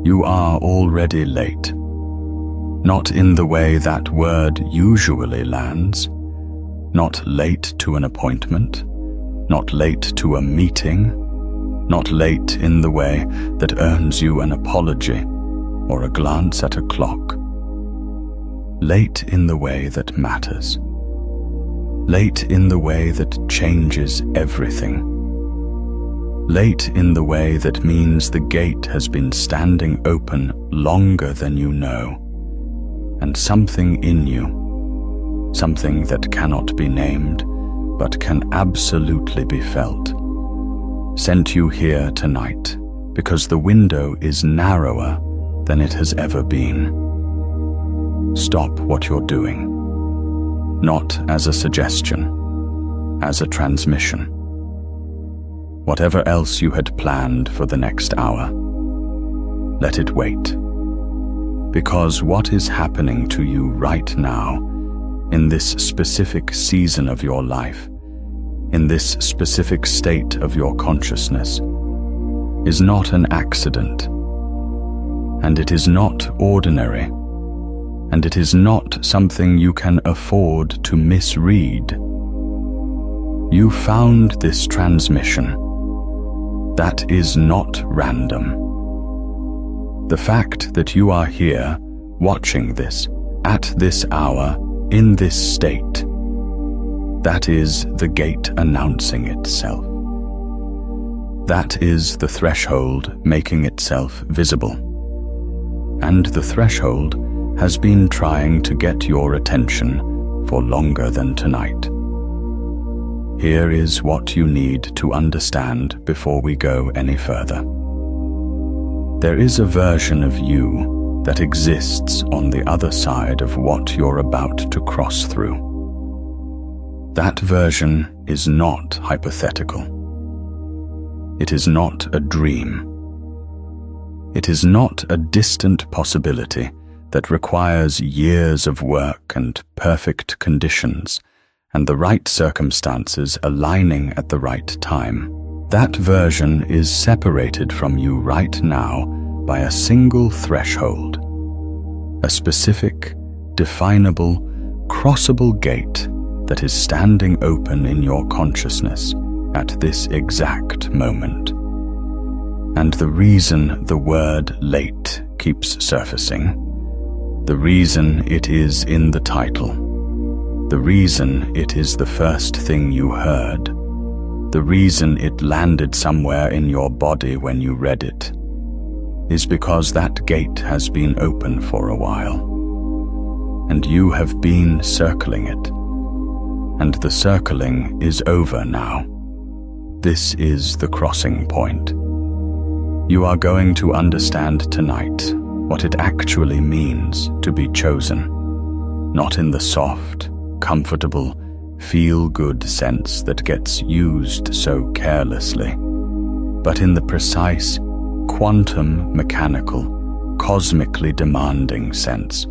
You are already late. Not in the way that word usually lands. Not late to an appointment. Not late to a meeting. Not late in the way that earns you an apology or a glance at a clock. Late in the way that matters. Late in the way that changes everything. Late in the way that means the gate has been standing open longer than you know, and something in you, something that cannot be named, but can absolutely be felt, sent you here tonight because the window is narrower than it has ever been. Stop what you're doing, not as a suggestion, as a transmission. Whatever else you had planned for the next hour, let it wait. Because what is happening to you right now, in this specific season of your life, in this specific state of your consciousness, is not an accident, and it is not ordinary, and it is not something you can afford to misread. You found this transmission. That is not random. The fact that you are here, watching this, at this hour, in this state, that is the gate announcing itself. That is the threshold making itself visible. And the threshold has been trying to get your attention for longer than tonight. Here is what you need to understand before we go any further. There is a version of you that exists on the other side of what you're about to cross through. That version is not hypothetical. It is not a dream. It is not a distant possibility that requires years of work and perfect conditions and the right circumstances aligning at the right time. That version is separated from you right now by a single threshold, a specific, definable, crossable gate that is standing open in your consciousness at this exact moment. And the reason the word late keeps surfacing, the reason it is in the title, the reason it is the first thing you heard, the reason it landed somewhere in your body when you read it, is because that gate has been open for a while, and you have been circling it, and the circling is over now. This is the crossing point. You are going to understand tonight what it actually means to be chosen, not in the soft, comfortable, feel-good sense that gets used so carelessly, but in the precise, quantum mechanical, cosmically demanding sense.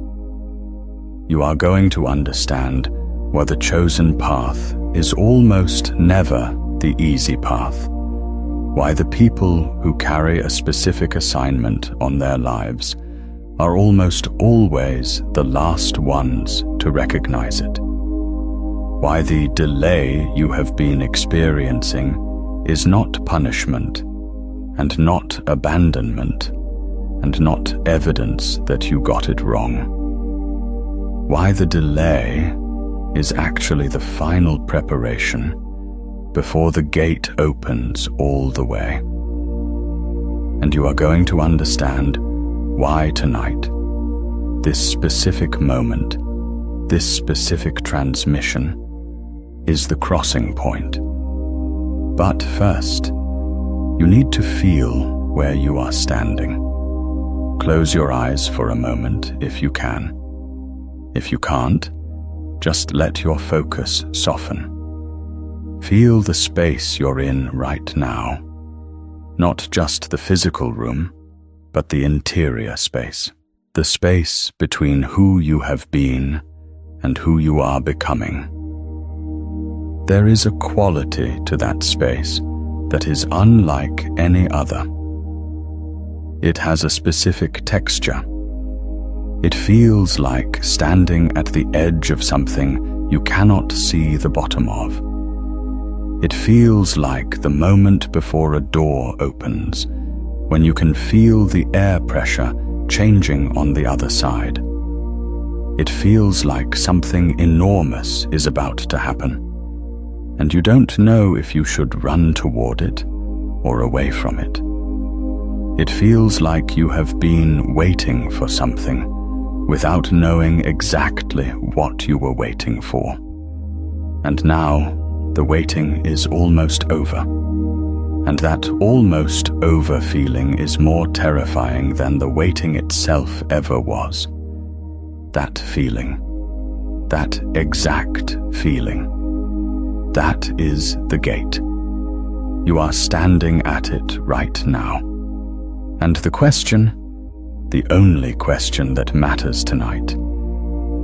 You are going to understand why the chosen path is almost never the easy path, why the people who carry a specific assignment on their lives are almost always the last ones to recognize it, why the delay you have been experiencing is not punishment, and not abandonment, and not evidence that you got it wrong. Why the delay is actually the final preparation before the gate opens all the way. And you are going to understand why tonight, this specific moment, this specific transmission, is the crossing point. But first, you need to feel where you are standing. Close your eyes for a moment if you can. If you can't, just let your focus soften. Feel the space you're in right now. Not just the physical room, but the interior space. The space between who you have been and who you are becoming. There is a quality to that space that is unlike any other. It has a specific texture. It feels like standing at the edge of something you cannot see the bottom of. It feels like the moment before a door opens, when you can feel the air pressure changing on the other side. It feels like something enormous is about to happen, and you don't know if you should run toward it or away from it. It feels like you have been waiting for something without knowing exactly what you were waiting for. And now, the waiting is almost over. And that almost over feeling is more terrifying than the waiting itself ever was. That feeling, that exact feeling, that is the gate. You are standing at it right now. And the question, the only question that matters tonight,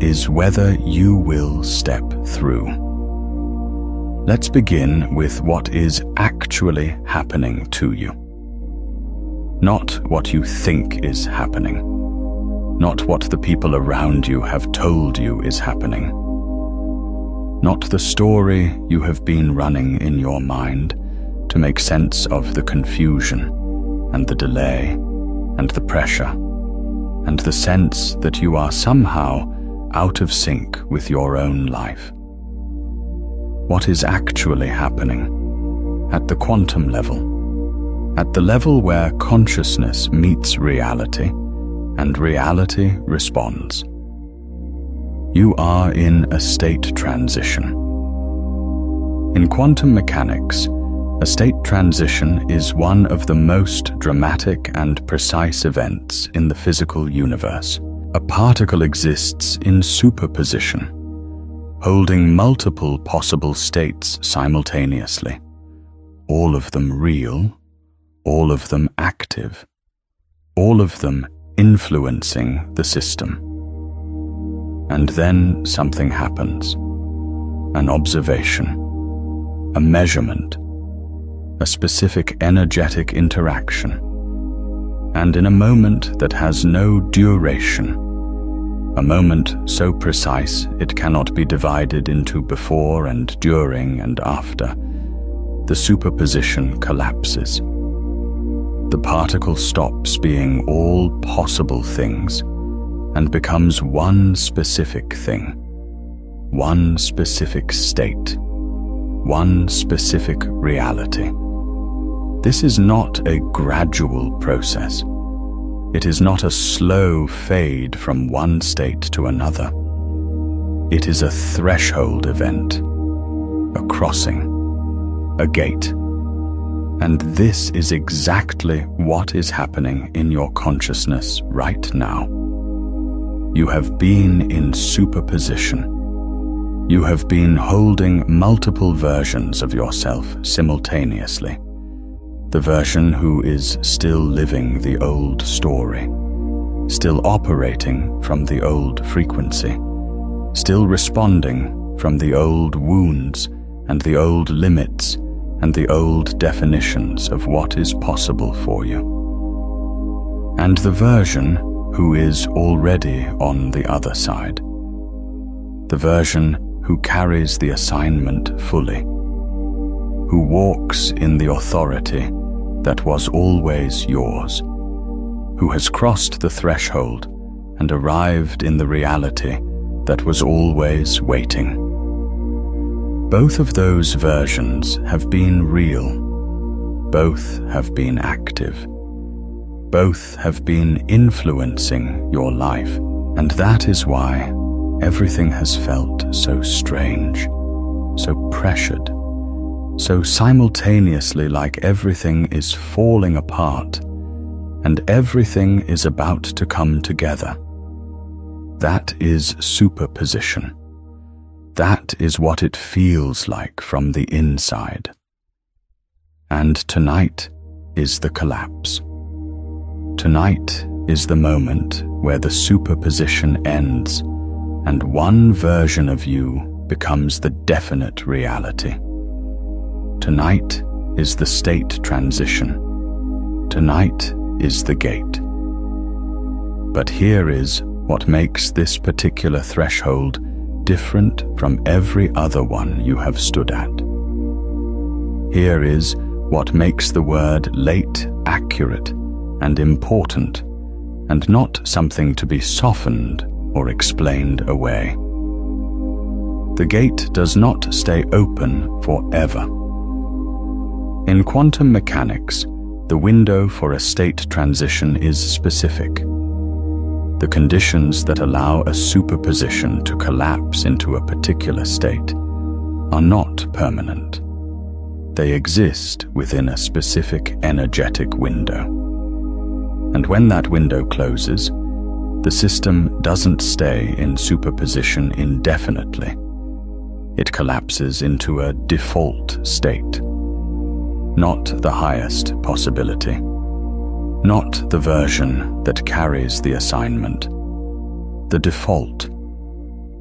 is whether you will step through. Let's begin with what is actually happening to you. Not what you think is happening. Not what the people around you have told you is happening. Not the story you have been running in your mind to make sense of the confusion and the delay and the pressure and the sense that you are somehow out of sync with your own life. What is actually happening at the quantum level, at the level where consciousness meets reality and reality responds. You are in a state transition. In quantum mechanics, a state transition is one of the most dramatic and precise events in the physical universe. A particle exists in superposition, holding multiple possible states simultaneously, all of them real, all of them active, all of them influencing the system. And then something happens. An observation, a measurement, a specific energetic interaction, and in a moment that has no duration, a moment so precise it cannot be divided into before and during and after, the superposition collapses. The particle stops being all possible things and becomes one specific thing, one specific state, one specific reality. This is not a gradual process. It is not a slow fade from one state to another. It is a threshold event, a crossing, a gate. And this is exactly what is happening in your consciousness right now. You have been in superposition. You have been holding multiple versions of yourself simultaneously. The version who is still living the old story, still operating from the old frequency, still responding from the old wounds and the old limits and the old definitions of what is possible for you. And the version who is already on the other side, the version who carries the assignment fully, who walks in the authority that was always yours, who has crossed the threshold and arrived in the reality that was always waiting. Both of those versions have been real. Both have been active. Both have been influencing your life, and that is why everything has felt so strange, so pressured, so simultaneously like everything is falling apart and everything is about to come together. That is superposition. That is what it feels like from the inside. And tonight is the collapse. Tonight is the moment where the superposition ends and one version of you becomes the definite reality. Tonight is the state transition. Tonight is the gate. But here is what makes this particular threshold different from every other one you have stood at. Here is what makes the word late accurate and important, and not something to be softened or explained away. The gate does not stay open forever. In quantum mechanics, the window for a state transition is specific. The conditions that allow a superposition to collapse into a particular state are not permanent. They exist within a specific energetic window. And when that window closes, the system doesn't stay in superposition indefinitely. It collapses into a default state. Not the highest possibility. Not the version that carries the assignment. The default.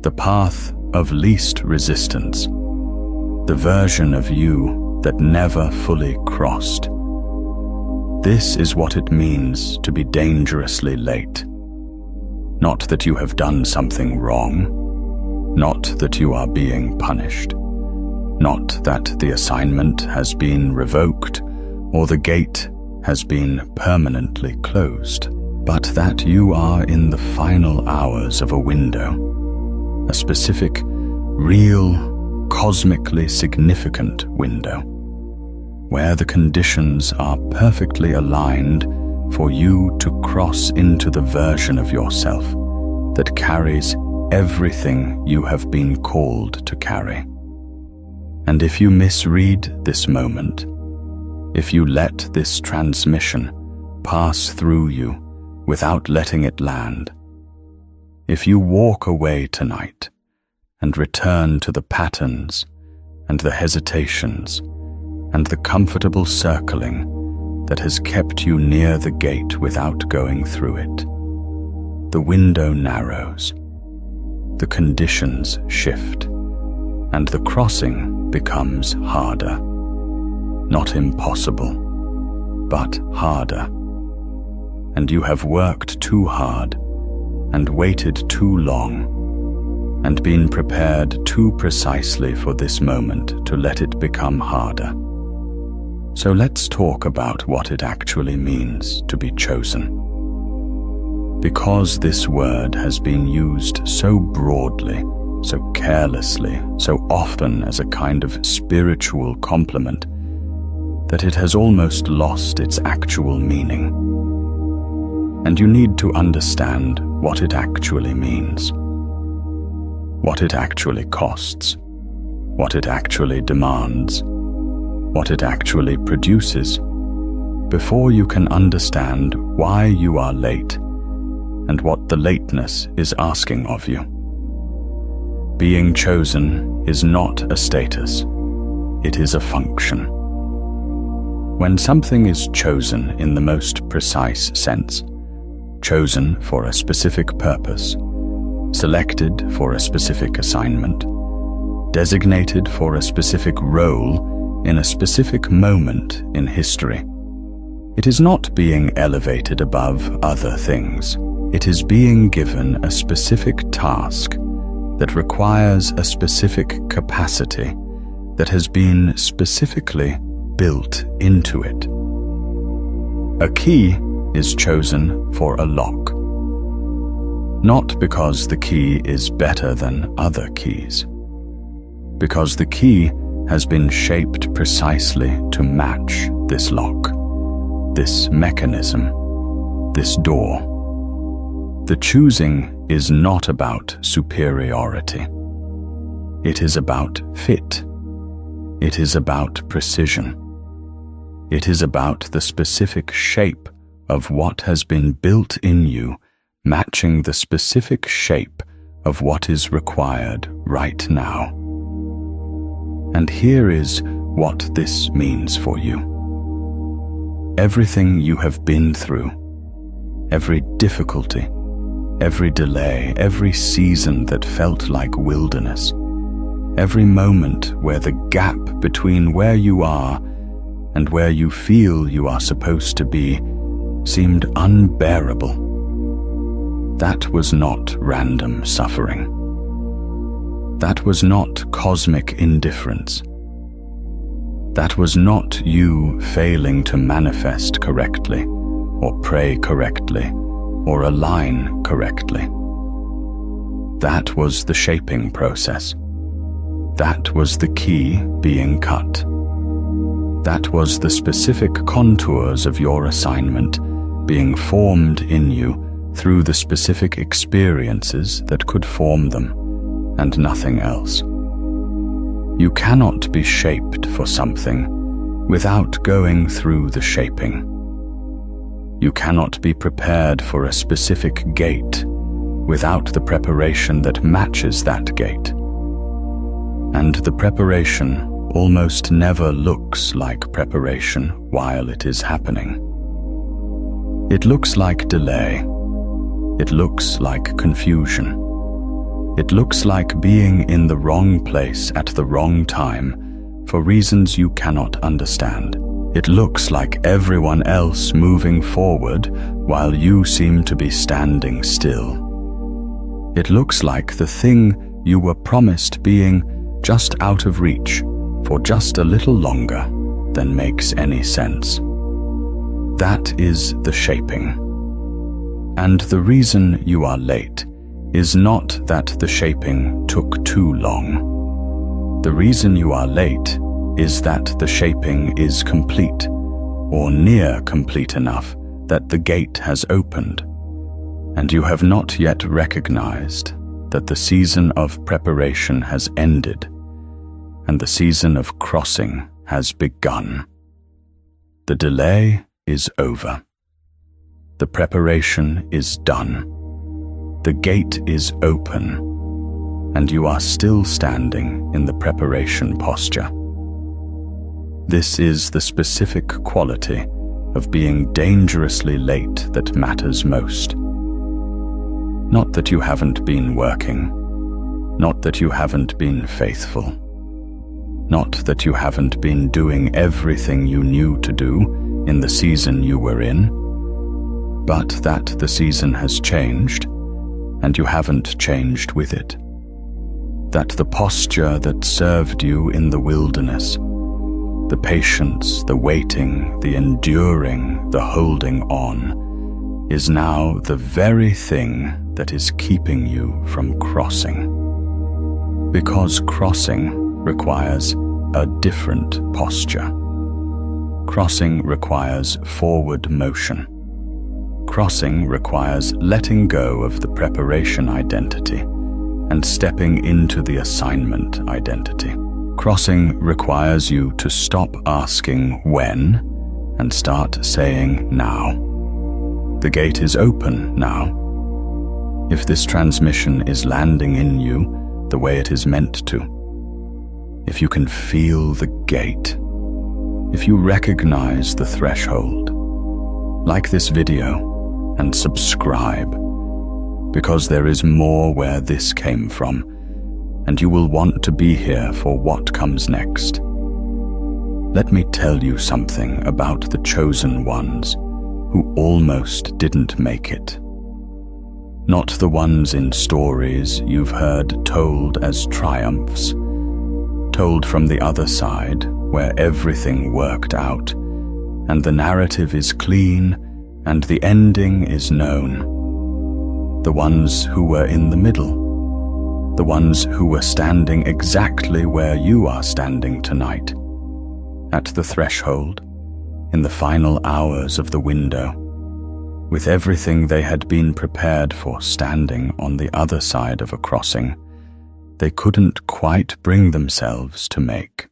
The path of least resistance. The version of you that never fully crossed. This is what it means to be dangerously late. Not that you have done something wrong. Not that you are being punished. Not that the assignment has been revoked or the gate has been permanently closed, but that you are in the final hours of a window, a specific, real, cosmically significant window, where the conditions are perfectly aligned for you to cross into the version of yourself that carries everything you have been called to carry. And if you misread this moment, if you let this transmission pass through you without letting it land, if you walk away tonight and return to the patterns and the hesitations and the comfortable circling that has kept you near the gate without going through it, the window narrows, the conditions shift, and the crossing becomes harder. Not impossible, but harder. And you have worked too hard and waited too long and been prepared too precisely for this moment to let it become harder. So let's talk about what it actually means to be chosen. Because this word has been used so broadly, so carelessly, so often as a kind of spiritual compliment, that it has almost lost its actual meaning. And you need to understand what it actually means, what it actually costs, what it actually demands, what it actually produces, before you can understand why you are late and what the lateness is asking of you. Being chosen is not a status, it is a function. When something is chosen in the most precise sense, chosen for a specific purpose, selected for a specific assignment, designated for a specific role in a specific moment in history, it is not being elevated above other things. It is being given a specific task that requires a specific capacity that has been specifically built into it. A key is chosen for a lock, not because the key is better than other keys, because the key has been shaped precisely to match this lock, this mechanism, this door. The choosing is not about superiority. It is about fit. It is about precision. It is about the specific shape of what has been built in you, matching the specific shape of what is required right now. And here is what this means for you. Everything you have been through, every difficulty, every delay, every season that felt like wilderness, every moment where the gap between where you are and where you feel you are supposed to be seemed unbearable. That was not random suffering. That was not cosmic indifference. That was not you failing to manifest correctly, or pray correctly, or align correctly. That was the shaping process. That was the key being cut. That was the specific contours of your assignment being formed in you through the specific experiences that could form them, and nothing else. You cannot be shaped for something without going through the shaping. You cannot be prepared for a specific gate without the preparation that matches that gate. And the preparation almost never looks like preparation while it is happening. It looks like delay. It looks like confusion. It looks like being in the wrong place at the wrong time for reasons you cannot understand. It looks like everyone else moving forward while you seem to be standing still. It looks like the thing you were promised being just out of reach for just a little longer than makes any sense. That is the shaping. And the reason you are late is not that the shaping took too long. The reason you are late is that the shaping is complete, or near complete enough that the gate has opened, and you have not yet recognized that the season of preparation has ended, and the season of crossing has begun. The delay is over. The preparation is done. The gate is open, and you are still standing in the preparation posture. This is the specific quality of being dangerously late that matters most. Not that you haven't been working, not that you haven't been faithful, not that you haven't been doing everything you knew to do in the season you were in, but that the season has changed, and you haven't changed with it. That the posture that served you in the wilderness, the patience, the waiting, the enduring, the holding on, is now the very thing that is keeping you from crossing. Because crossing requires a different posture. Crossing requires forward motion. Crossing requires letting go of the preparation identity and stepping into the assignment identity. Crossing requires you to stop asking when and start saying now. The gate is open now. If this transmission is landing in you the way it is meant to, if you can feel the gate, if you recognize the threshold, like this video and subscribe, because there is more where this came from, and you will want to be here for what comes next. Let me tell you something about the chosen ones who almost didn't make it. Not the ones in stories you've heard told as triumphs, told from the other side where everything worked out, and the narrative is clean and the ending is known. The ones who were in the middle, the ones who were standing exactly where you are standing tonight, at the threshold, in the final hours of the window, with everything they had been prepared for standing on the other side of a crossing they couldn't quite bring themselves to make.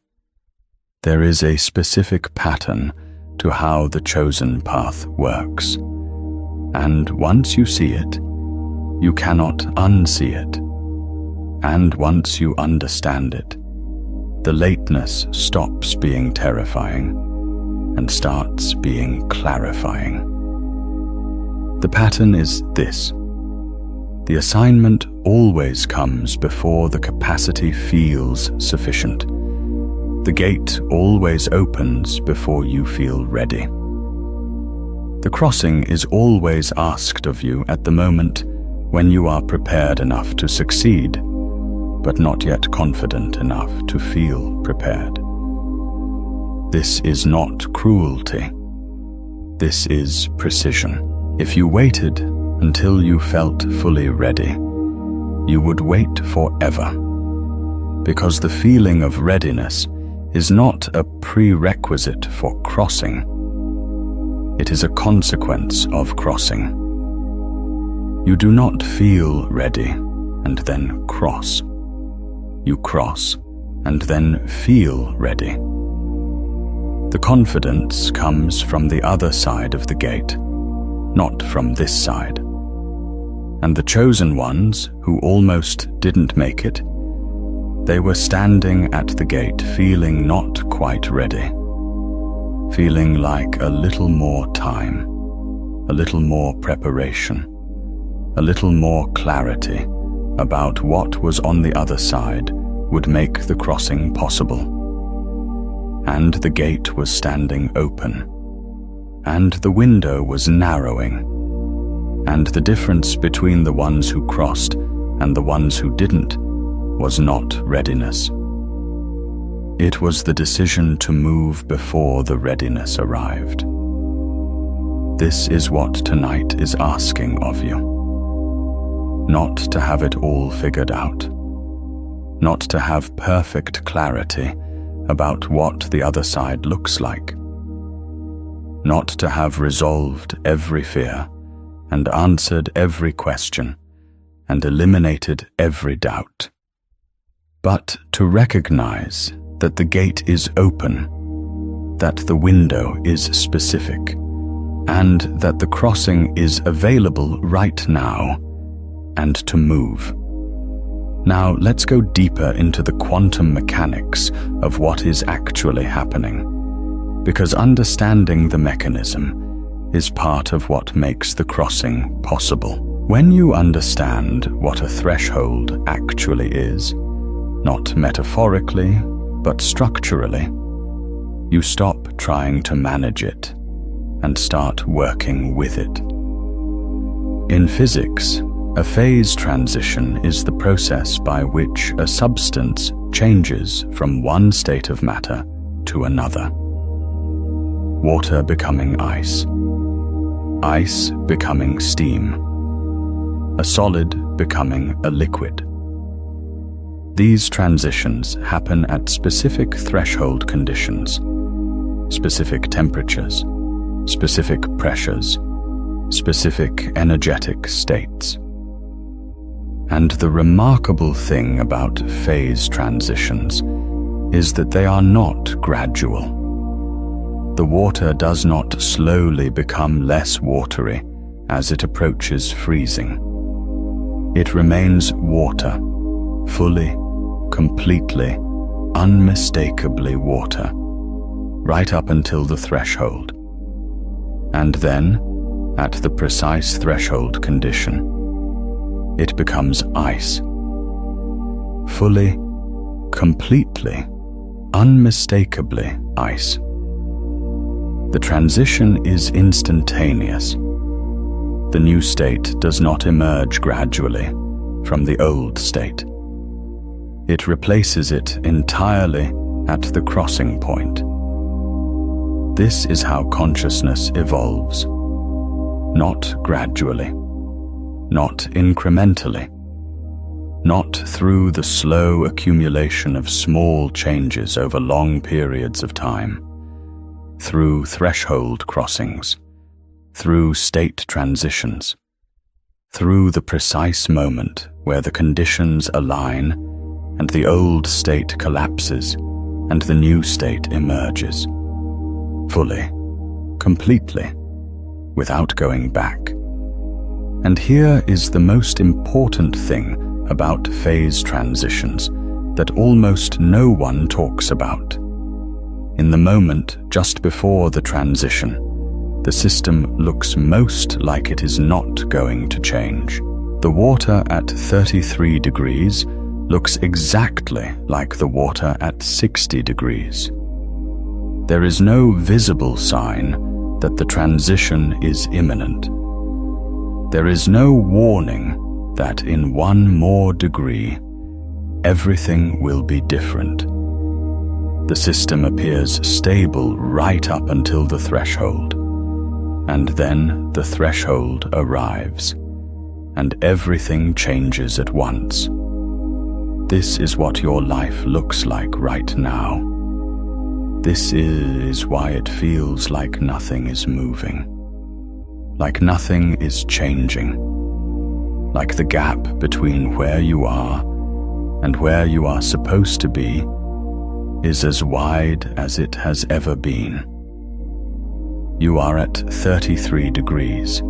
There is a specific pattern to how the chosen path works, and once you see it, you cannot unsee it, and once you understand it, the lateness stops being terrifying and starts being clarifying. The pattern is this: the assignment always comes before the capacity feels sufficient. The gate always opens before you feel ready. The crossing is always asked of you at the moment when you are prepared enough to succeed, but not yet confident enough to feel prepared. This is not cruelty. This is precision. If you waited until you felt fully ready, you would wait forever, because the feeling of readiness is not a prerequisite for crossing. It is a consequence of crossing. You do not feel ready and then cross. You cross and then feel ready. The confidence comes from the other side of the gate, not from this side. And the chosen ones, who almost didn't make it, they were standing at the gate feeling not quite ready, feeling like a little more time, a little more preparation, a little more clarity about what was on the other side would make the crossing possible. And the gate was standing open, and the window was narrowing, and the difference between the ones who crossed and the ones who didn't was not readiness. It was the decision to move before the readiness arrived. This is what tonight is asking of you. Not to have it all figured out, not to have perfect clarity about what the other side looks like, not to have resolved every fear and answered every question and eliminated every doubt, but to recognize that the gate is open, that the window is specific, and that the crossing is available right now, and to move. Now let's go deeper into the quantum mechanics of what is actually happening, because understanding the mechanism is part of what makes the crossing possible. When you understand what a threshold actually is, not metaphorically, but structurally, you stop trying to manage it and start working with it. In physics, a phase transition is the process by which a substance changes from one state of matter to another. Water becoming ice, ice becoming steam, a solid becoming a liquid. These transitions happen at specific threshold conditions, specific temperatures, specific pressures, specific energetic states. And the remarkable thing about phase transitions is that they are not gradual. The water does not slowly become less watery as it approaches freezing. It remains water, fully, completely, unmistakably water, right up until the threshold. And then, at the precise threshold condition, it becomes ice. Fully, completely, unmistakably ice. The transition is instantaneous. The new state does not emerge gradually from the old state. It replaces it entirely at the crossing point. This is how consciousness evolves. Not gradually, not incrementally, not through the slow accumulation of small changes over long periods of time, through threshold crossings, through state transitions, through the precise moment where the conditions align and the old state collapses and the new state emerges, fully, completely, without going back. And here is the most important thing about phase transitions that almost no one talks about. In the moment just before the transition, the system looks most like it is not going to change. The water at 33 degrees looks exactly like the water at 60 degrees. There is no visible sign that the transition is imminent. There is no warning that in one more degree, everything will be different. The system appears stable right up until the threshold, and then the threshold arrives, and everything changes at once. This is what your life looks like right now. This is why it feels like nothing is moving, like nothing is changing, like the gap between where you are and where you are supposed to be is as wide as it has ever been. You are at 33 degrees.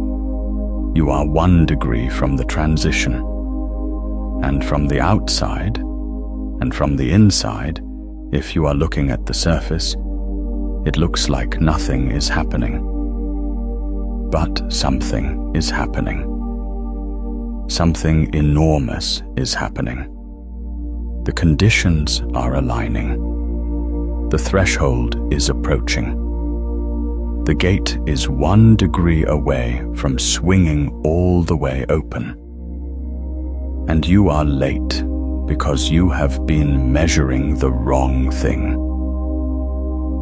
You are 1 degree from the transition. And from the outside, and from the inside, if you are looking at the surface, it looks like nothing is happening. But something is happening. Something enormous is happening. The conditions are aligning. The threshold is approaching. The gate is 1 degree away from swinging all the way open. And you are late because you have been measuring the wrong thing.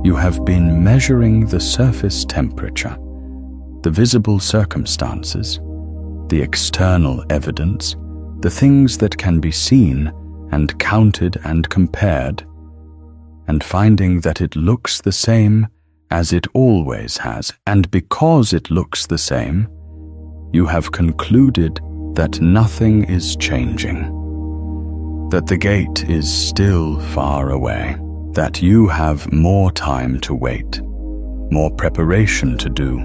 You have been measuring the surface temperature, the visible circumstances, the external evidence, the things that can be seen and counted and compared, and finding that it looks the same as it always has, and because it looks the same, you have concluded that nothing is changing, that the gate is still far away, that you have more time to wait, more preparation to do,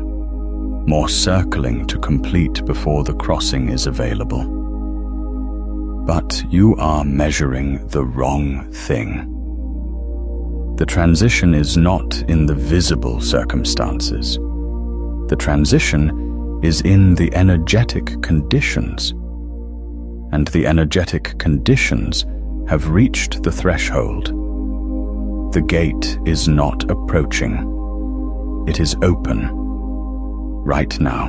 more circling to complete before the crossing is available. But you are measuring the wrong thing. The transition is not in the visible circumstances. The transition is in the energetic conditions. And the energetic conditions have reached the threshold. The gate is not approaching. It is open. Right now.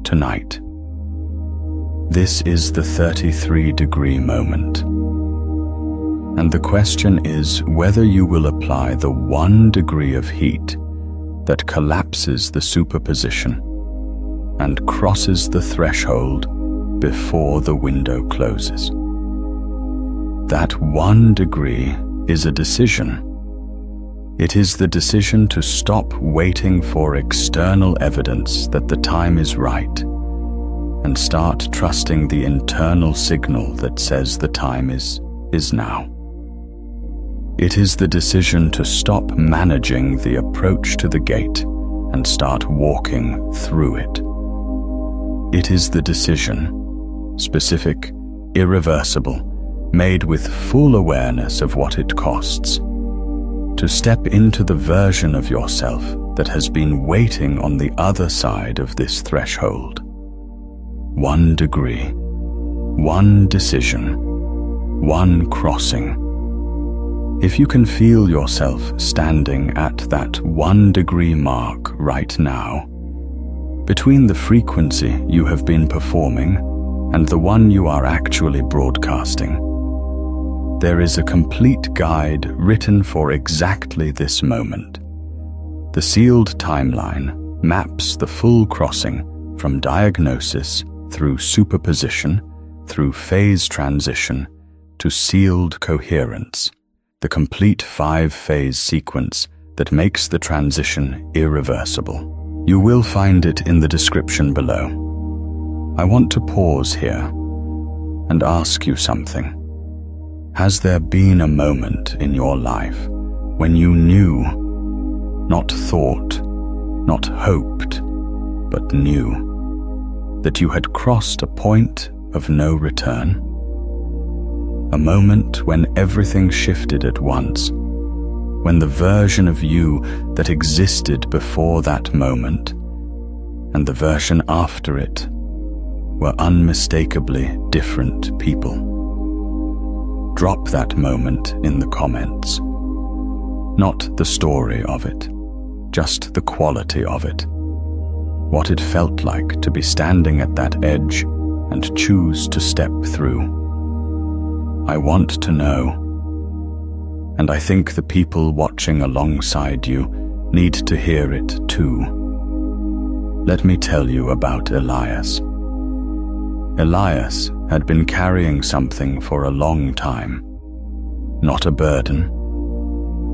Tonight. This is the 33-degree moment. And the question is whether you will apply the 1 degree of heat that collapses the superposition and crosses the threshold before the window closes. That 1 degree is a decision. It is the decision to stop waiting for external evidence that the time is right and start trusting the internal signal that says the time is now. It is the decision to stop managing the approach to the gate and start walking through it. It is the decision, specific, irreversible, made with full awareness of what it costs, to step into the version of yourself that has been waiting on the other side of this threshold. 1 degree, 1 decision, 1 crossing. If you can feel yourself standing at that 1 degree mark right now, between the frequency you have been performing and the one you are actually broadcasting, there is a complete guide written for exactly this moment. The sealed timeline maps the full crossing from diagnosis through superposition, through phase transition, to sealed coherence. The complete 5-phase sequence that makes the transition irreversible. You will find it in the description below. I want to pause here and ask you something. Has there been a moment in your life when you knew, not thought, not hoped, but knew, that you had crossed a point of no return? A moment when everything shifted at once, when the version of you that existed before that moment and the version after it were unmistakably different people. Drop that moment in the comments. Not the story of it, just the quality of it. What it felt like to be standing at that edge and choose to step through. I want to know. And I think the people watching alongside you need to hear it too. Let me tell you about Elias. Elias had been carrying something for a long time. Not a burden,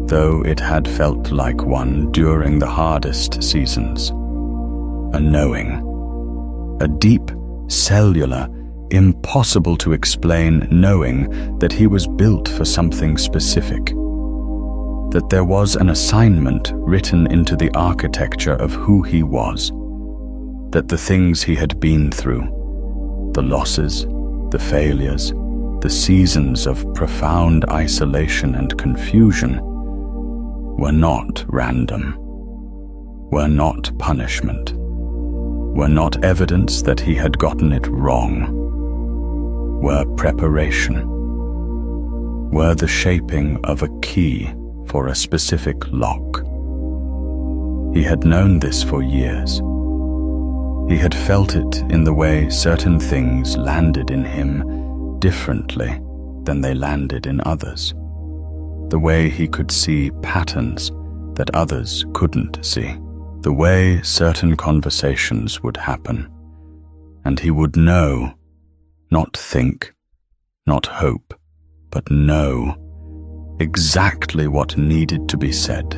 though it had felt like one during the hardest seasons. A knowing, a deep, cellular, impossible to explain knowing that he was built for something specific, that there was an assignment written into the architecture of who he was, that the things he had been through, the losses, the failures, the seasons of profound isolation and confusion were not random, were not punishment, were not evidence that he had gotten it wrong, were preparation, were the shaping of a key for a specific lock. He had known this for years. He had felt it in the way certain things landed in him differently than they landed in others, the way he could see patterns that others couldn't see, the way certain conversations would happen, and he would know, not think, not hope, but know exactly what needed to be said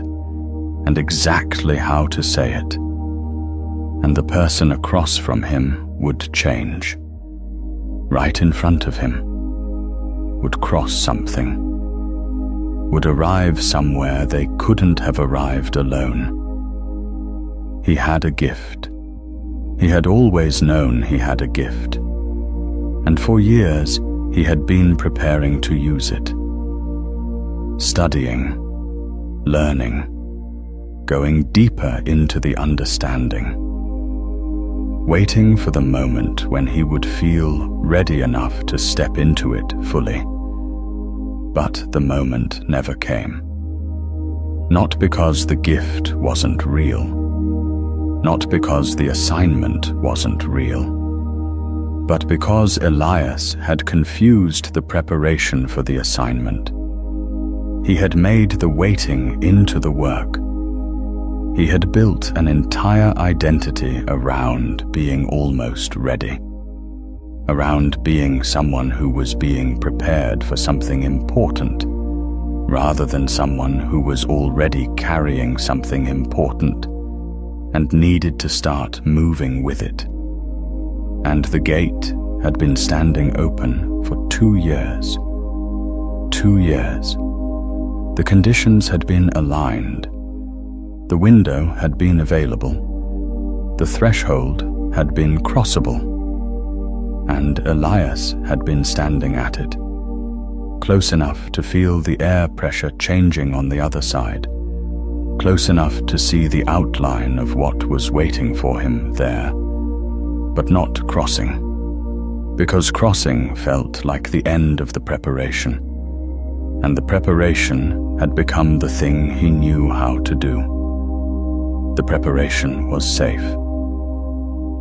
and exactly how to say it. And the person across from him would change. Right in front of him, would cross something, would arrive somewhere they couldn't have arrived alone. He had a gift. He had always known he had a gift. And for years, he had been preparing to use it. Studying, learning, going deeper into the understanding. Waiting for the moment when he would feel ready enough to step into it fully. But the moment never came. Not because the gift wasn't real. Not because the assignment wasn't real. But because Elias had confused the preparation for the assignment. He had made the waiting into the work. He had built an entire identity around being almost ready, around being someone who was being prepared for something important, rather than someone who was already carrying something important and needed to start moving with it. And the gate had been standing open for 2 years. 2 years. The conditions had been aligned. The window had been available. The threshold had been crossable. And Elias had been standing at it, close enough to feel the air pressure changing on the other side, close enough to see the outline of what was waiting for him there, but not crossing, because crossing felt like the end of the preparation, and the preparation had become the thing he knew how to do. The preparation was safe.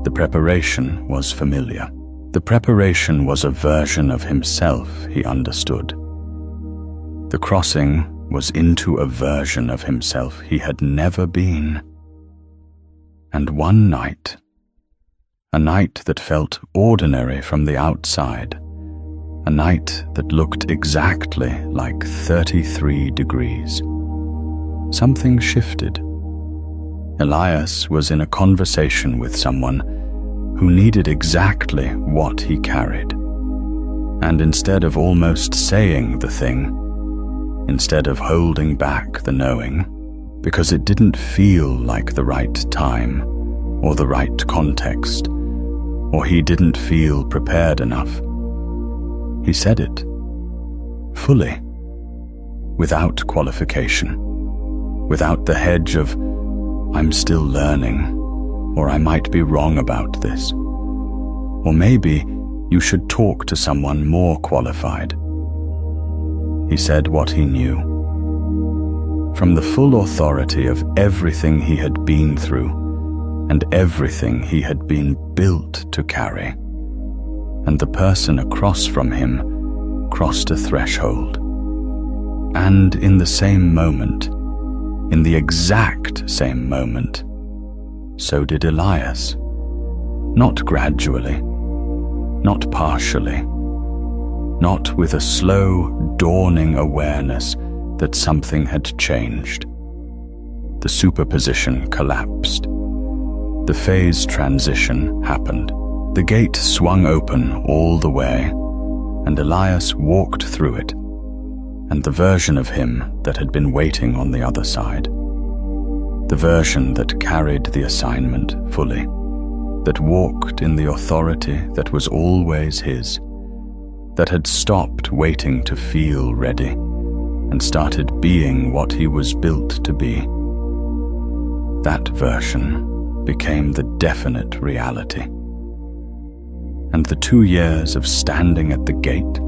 The preparation was familiar. The preparation was a version of himself he understood. The crossing was into a version of himself he had never been. And one night, a night that felt ordinary from the outside, a night that looked exactly like 33 degrees, something shifted. Elias was in a conversation with someone who needed exactly what he carried. And instead of almost saying the thing, instead of holding back the knowing, because it didn't feel like the right time or the right context, or he didn't feel prepared enough, he said it fully, without qualification, without the hedge of, I'm still learning, or I might be wrong about this, or maybe you should talk to someone more qualified. He said what he knew. from the full authority of everything he had been through and everything he had been built to carry. And the person across from him crossed a threshold. And in the same moment, in the exact same moment, so did Elias. Not gradually, not partially, not with a slow, dawning awareness that something had changed. The superposition collapsed. The phase transition happened. The gate swung open all the way, and Elias walked through it, and the version of him that had been waiting on the other side, the version that carried the assignment fully, that walked in the authority that was always his, that had stopped waiting to feel ready and started being what he was built to be. That version became the definite reality. And the 2 years of standing at the gate,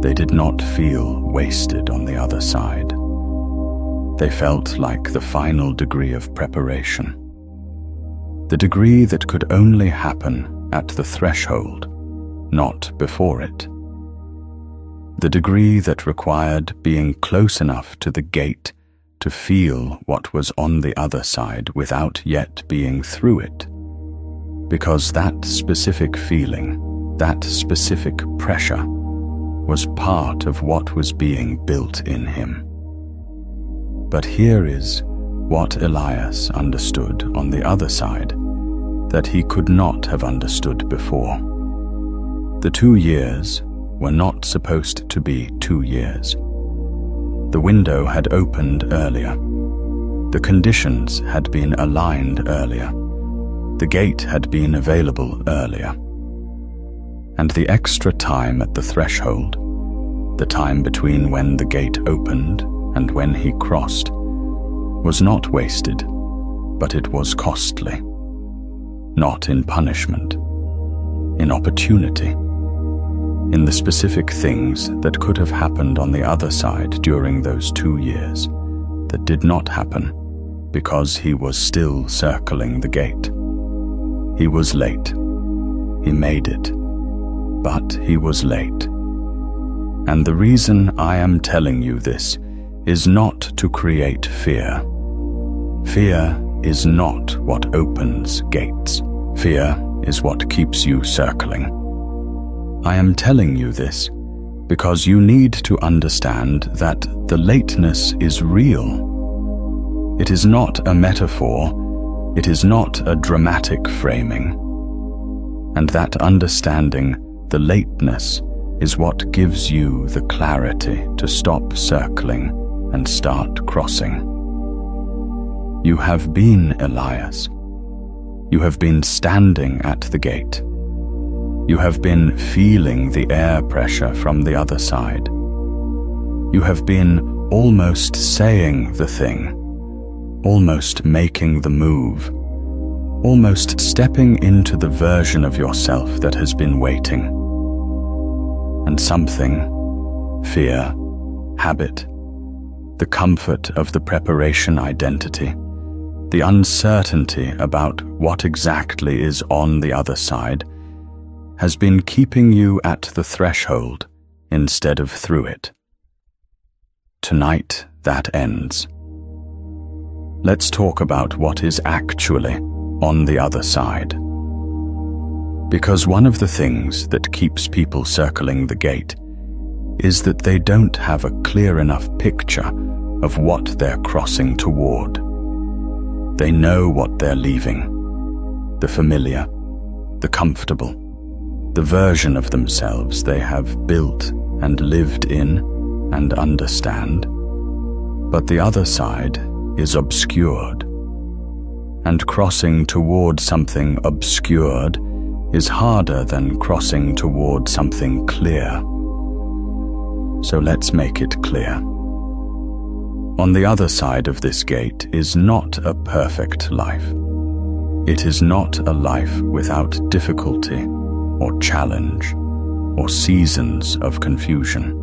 they did not feel wasted on the other side. They felt like the final degree of preparation, the degree that could only happen at the threshold, not before it. The degree that required being close enough to the gate to feel what was on the other side without yet being through it. Because that specific feeling, that specific pressure, was part of what was being built in him. But here is what Elias understood on the other side that he could not have understood before. The 2 years were not supposed to be 2 years. The window had opened earlier. The conditions had been aligned earlier. The gate had been available earlier. And the extra time at the threshold, the time between when the gate opened and when he crossed, was not wasted, but it was costly. Not in punishment, in opportunity, in the specific things that could have happened on the other side during those 2 years that did not happen because he was still circling the gate. He was late. He made it, but he was late. And the reason I am telling you this is not to create fear. Fear is not what opens gates. Fear is what keeps you circling. I am telling you this because you need to understand that the lateness is real. It is not a metaphor. It is not a dramatic framing. And that understanding the lateness is what gives you the clarity to stop circling and start crossing. You have been Elias. You have been standing at the gate. You have been feeling the air pressure from the other side. You have been almost saying the thing, almost making the move, almost stepping into the version of yourself that has been waiting. And something, fear, habit, the comfort of the preparation identity, the uncertainty about what exactly is on the other side, has been keeping you at the threshold instead of through it. Tonight, that ends. Let's talk about what is actually on the other side. Because one of the things that keeps people circling the gate is that they don't have a clear enough picture of what they're crossing toward. They know what they're leaving, the familiar, the comfortable, the version of themselves they have built and lived in and understand. But the other side is obscured. And crossing toward something obscured is harder than crossing toward something clear. So let's make it clear. On the other side of this gate is not a perfect life. It is not a life without difficulty or challenge or seasons of confusion.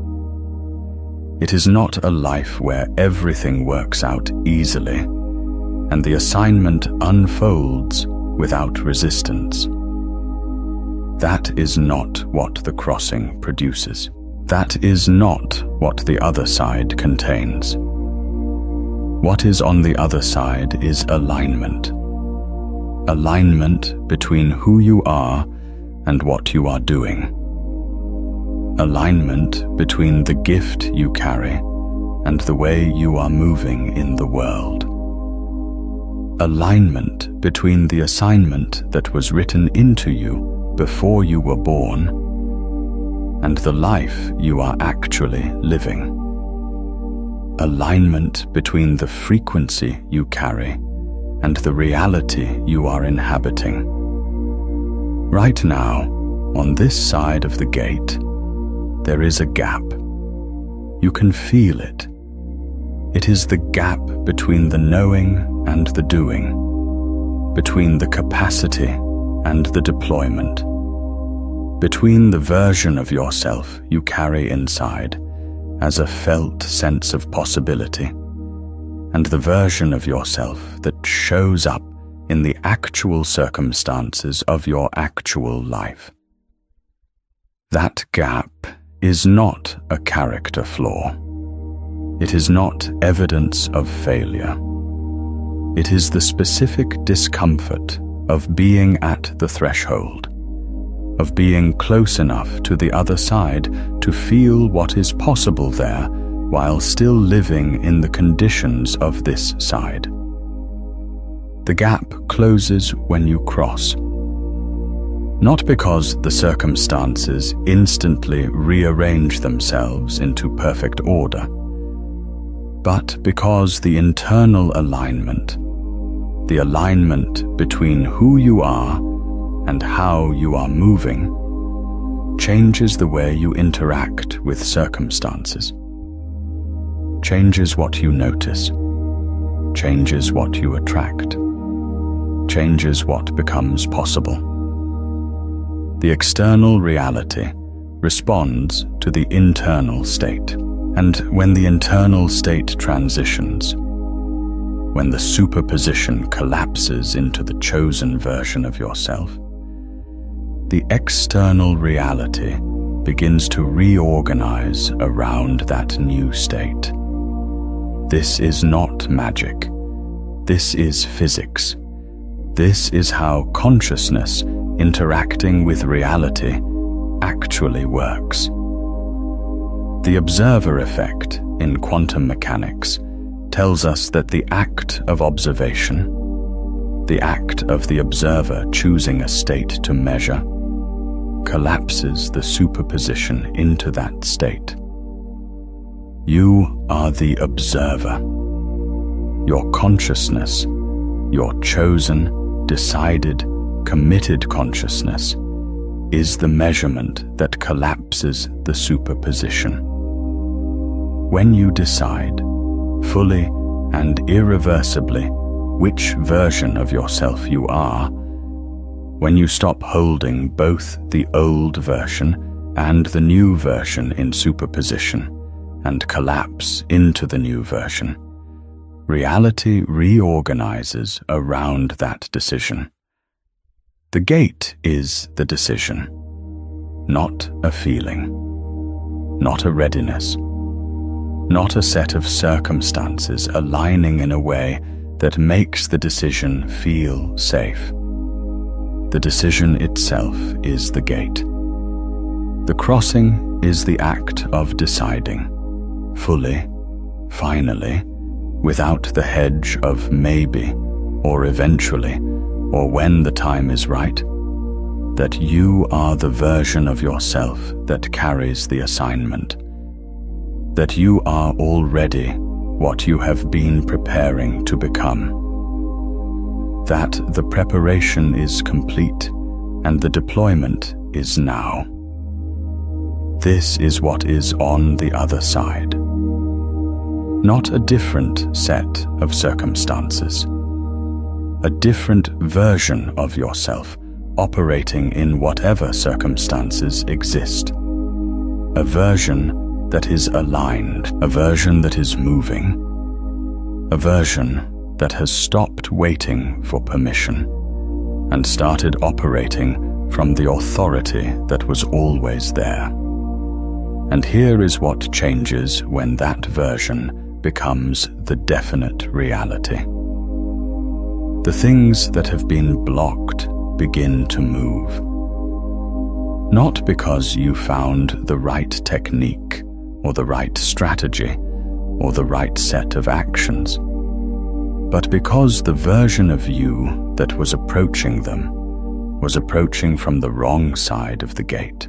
It is not a life where everything works out easily and the assignment unfolds without resistance. That is not what the crossing produces. That is not what the other side contains. What is on the other side is alignment. Alignment between who you are and what you are doing. Alignment between the gift you carry and the way you are moving in the world. Alignment between the assignment that was written into you before you were born and the life you are actually living. Alignment between the frequency you carry and the reality you are inhabiting. Right now, on this side of the gate, there is a gap. You can feel it. It is the gap between the knowing and the doing, between the capacity and the deployment, between the version of yourself you carry inside as a felt sense of possibility and the version of yourself that shows up in the actual circumstances of your actual life. That gap is not a character flaw. It is not evidence of failure. It is the specific discomfort of being at the threshold, of being close enough to the other side to feel what is possible there while still living in the conditions of this side. The gap closes when you cross. Not because the circumstances instantly rearrange themselves into perfect order, but because the internal alignment, the alignment between who you are and how you are moving, changes the way you interact with circumstances, changes what you notice, changes what you attract, changes what becomes possible. The external reality responds to the internal state. And when the internal state transitions, when the superposition collapses into the chosen version of yourself, the external reality begins to reorganize around that new state. This is not magic. This is physics. This is how consciousness interacting with reality actually works. The observer effect in quantum mechanics tells us that the act of observation, the act of the observer choosing a state to measure, collapses the superposition into that state. You are the observer. Your consciousness, your chosen, decided, committed consciousness, is the measurement that collapses the superposition. When you decide, fully and irreversibly, which version of yourself you are, when you stop holding both the old version and the new version in superposition and collapse into the new version, reality reorganizes around that decision. The gate is the decision, not a feeling, not a readiness, not a set of circumstances aligning in a way that makes the decision feel safe. The decision itself is the gate. The crossing is the act of deciding, fully, finally, without the hedge of maybe, or eventually, or when the time is right, that you are the version of yourself that carries the assignment, that you are already what you have been preparing to become, that the preparation is complete and the deployment is now. This is what is on the other side. Not a different set of circumstances, a different version of yourself operating in whatever circumstances exist, a version that is aligned, a version that is moving, a version that has stopped waiting for permission and started operating from the authority that was always there. And here is what changes when that version becomes the definite reality. The things that have been blocked begin to move. Not because you found the right technique or the right strategy or the right set of actions, but because the version of you that was approaching them was approaching from the wrong side of the gate,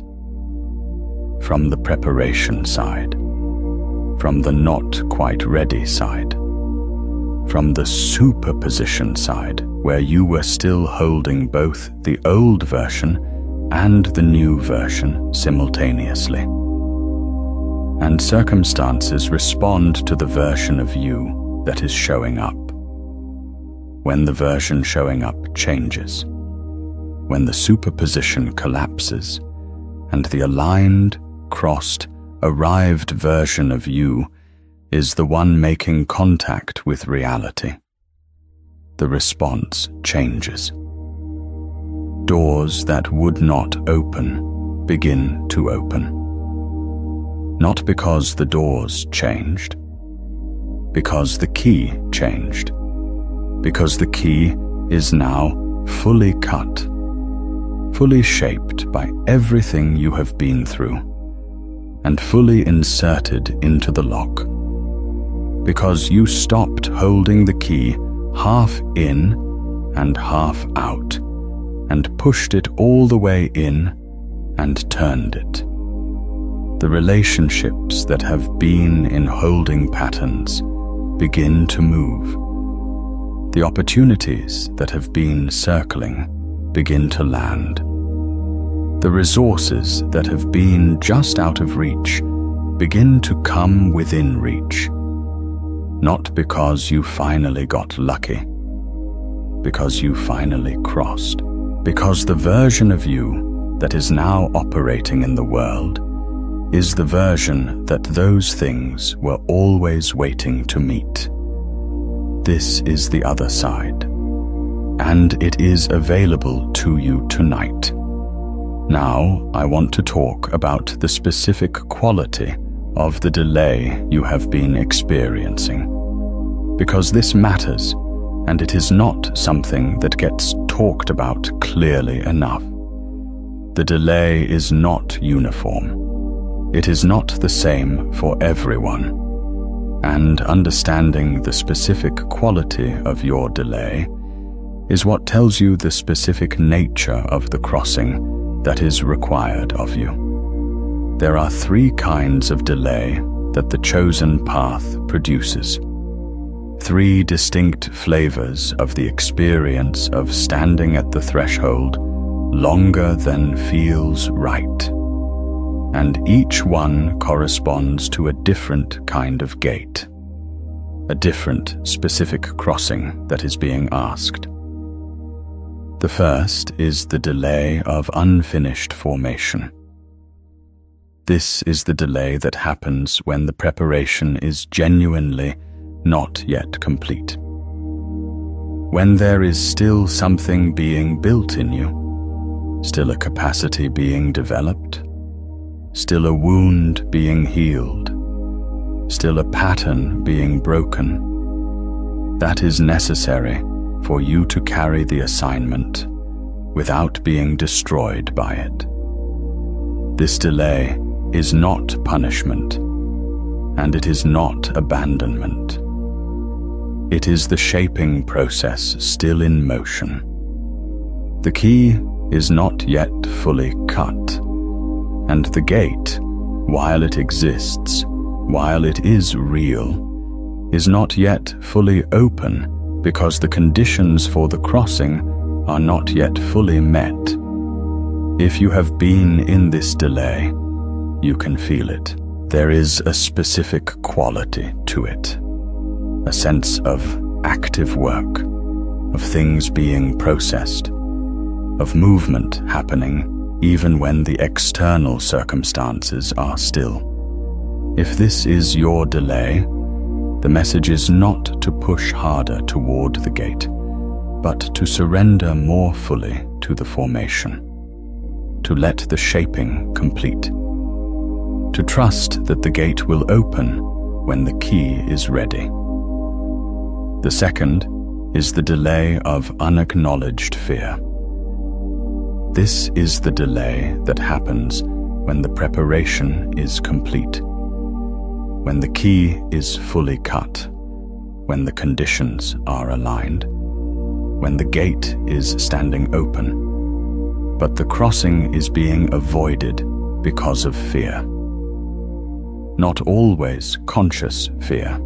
from the preparation side, from the not quite ready side, from the superposition side where you were still holding both the old version and the new version simultaneously. And circumstances respond to the version of you that is showing up. When the version showing up changes, when the superposition collapses, and the aligned, crossed, arrived version of you is the one making contact with reality, the response changes. Doors that would not open begin to open. Not because the doors changed, because the key changed, because the key is now fully cut, fully shaped by everything you have been through, and fully inserted into the lock. Because you stopped holding the key half in and half out, and pushed it all the way in and turned it. The relationships that have been in holding patterns begin to move. The opportunities that have been circling begin to land. The resources that have been just out of reach begin to come within reach. Not because you finally got lucky, because you finally crossed. Because the version of you that is now operating in the world is the version that those things were always waiting to meet. This is the other side, and it is available to you tonight. Now, I want to talk about the specific quality of the delay you have been experiencing, because this matters, and it is not something that gets talked about clearly enough. The delay is not uniform. It is not the same for everyone. And understanding the specific quality of your delay is what tells you the specific nature of the crossing that is required of you. There are 3 kinds of delay that the chosen path produces. 3 distinct flavors of the experience of standing at the threshold longer than feels right. And each one corresponds to a different kind of gate, a different specific crossing that is being asked. The first is the delay of unfinished formation. This is the delay that happens when the preparation is genuinely not yet complete. When there is still something being built in you, still a capacity being developed, still a wound being healed, still a pattern being broken, that is necessary for you to carry the assignment without being destroyed by it. This delay is not punishment, and it is not abandonment. It is the shaping process still in motion. The key is not yet fully cut, and the gate, while it exists, while it is real, is not yet fully open because the conditions for the crossing are not yet fully met. If you have been in this delay, you can feel it. There is a specific quality to it, a sense of active work, of things being processed, of movement happening even when the external circumstances are still. If this is your delay, the message is not to push harder toward the gate, but to surrender more fully to the formation, to let the shaping complete, to trust that the gate will open when the key is ready. The second is the delay of unacknowledged fear. This is the delay that happens when the preparation is complete, when the key is fully cut, when the conditions are aligned, when the gate is standing open, but the crossing is being avoided because of fear. Not always conscious fear.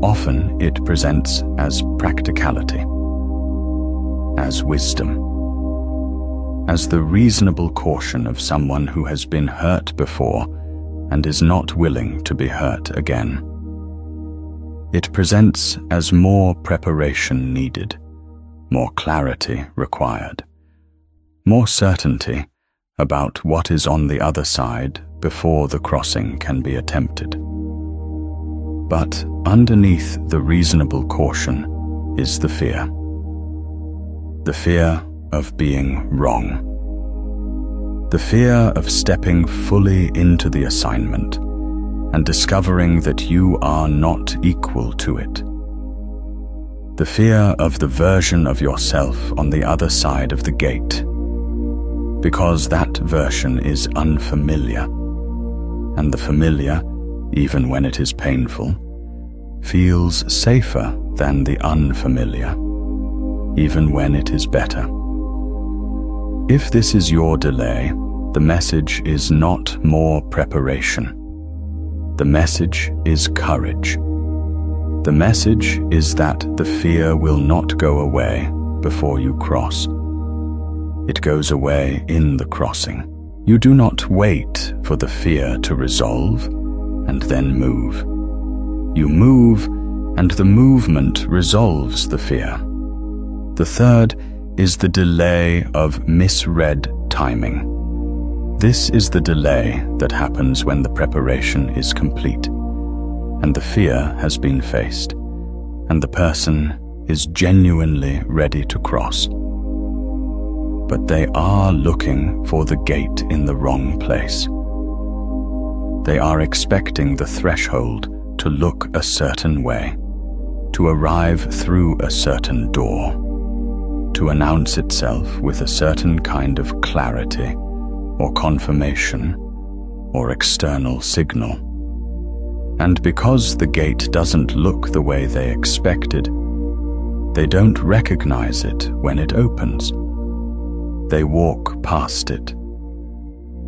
Often it presents as practicality, as wisdom, as the reasonable caution of someone who has been hurt before and is not willing to be hurt again. It presents as more preparation needed, more clarity required, more certainty about what is on the other side before the crossing can be attempted. But underneath the reasonable caution is the fear of being wrong, the fear of stepping fully into the assignment and discovering that you are not equal to it, the fear of the version of yourself on the other side of the gate, because that version is unfamiliar, and the familiar, even when it is painful, feels safer than the unfamiliar, even when it is better. If this is your delay, the message is not more preparation. The message is courage. The message is that the fear will not go away before you cross. It goes away in the crossing. You do not wait for the fear to resolve and then move. You move, and the movement resolves the fear. The third is the delay of misread timing. This is the delay that happens when the preparation is complete, and the fear has been faced, and the person is genuinely ready to cross. But they are looking for the gate in the wrong place. They are expecting the threshold to look a certain way, to arrive through a certain door, to announce itself with a certain kind of clarity or confirmation or external signal. And because the gate doesn't look the way they expected, they don't recognize it when it opens. They walk past it.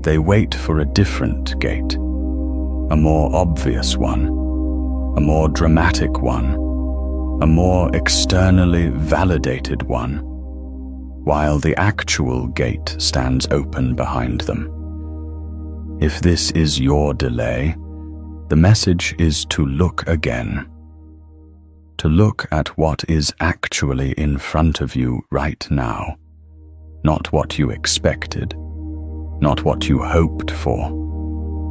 They wait for a different gate, a more obvious one, a more dramatic one, a more externally validated one, while the actual gate stands open behind them. If this is your delay, the message is to look again, to look at what is actually in front of you right now. Not what you expected, not what you hoped for,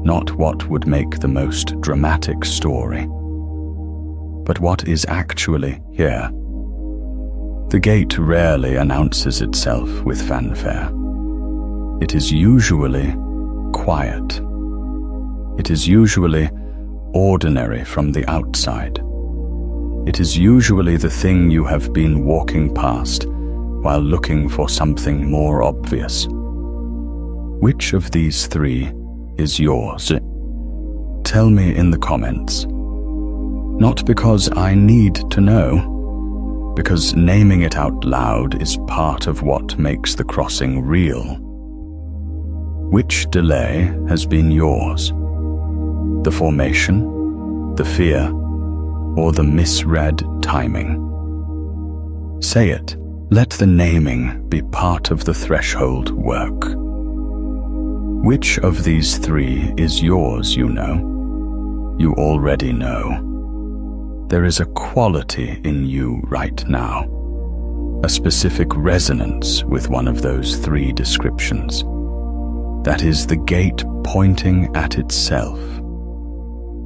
not what would make the most dramatic story, but what is actually here. The gate rarely announces itself with fanfare. It is usually quiet. It is usually ordinary from the outside. It is usually the thing you have been walking past while looking for something more obvious. Which of these three is yours? Tell me in the comments. Not because I need to know, because naming it out loud is part of what makes the crossing real. Which delay has been yours? The formation, the fear, or the misread timing? Say it. Let the naming be part of the threshold work. Which of these three is yours, you know? You already know. There is a quality in you right now, a specific resonance with one of those three descriptions. That is the gate pointing at itself,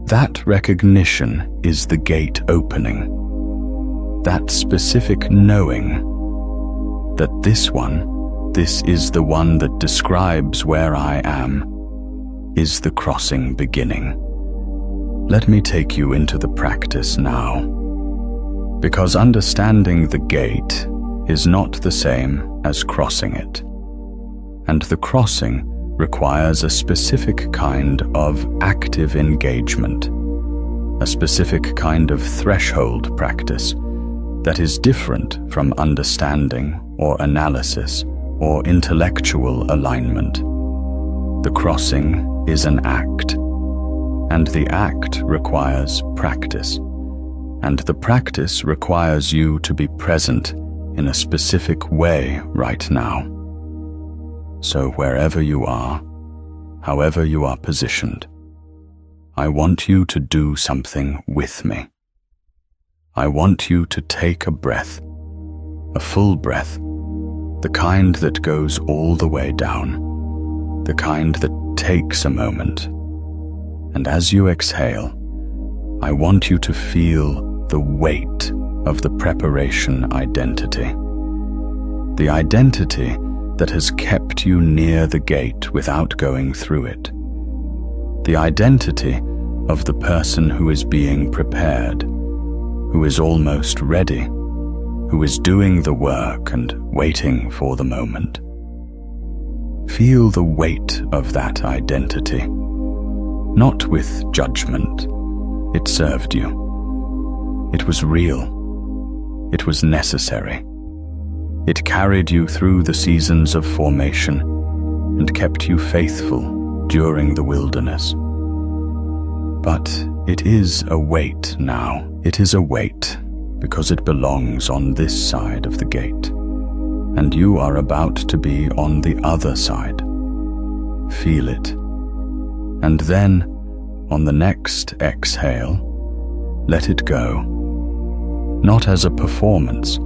That recognition is the gate opening. That specific knowing that this is the one that describes where I am, is the crossing beginning. Let me take you into the practice now, because understanding the gate is not the same as crossing it, and the crossing requires a specific kind of active engagement, a specific kind of threshold practice that is different from understanding or analysis or intellectual alignment. The crossing is an act, and the act requires practice, and the practice requires you to be present in a specific way right now. So wherever you are, however you are positioned, I want you to do something with me. I want you to take a breath, a full breath, the kind that goes all the way down, the kind that takes a moment. And as you exhale, I want you to feel the weight of the preparation identity, the identity that has kept you near the gate without going through it, the identity of the person who is being prepared, who is almost ready, who is doing the work and waiting for the moment. Feel the weight of that identity, not with judgment. It served you. It was real. It was necessary. It carried you through the seasons of formation and kept you faithful during the wilderness. But it is a weight now. It is a weight because it belongs on this side of the gate, and you are about to be on the other side. Feel it. And then, on the next exhale, let it go. Not as a performance,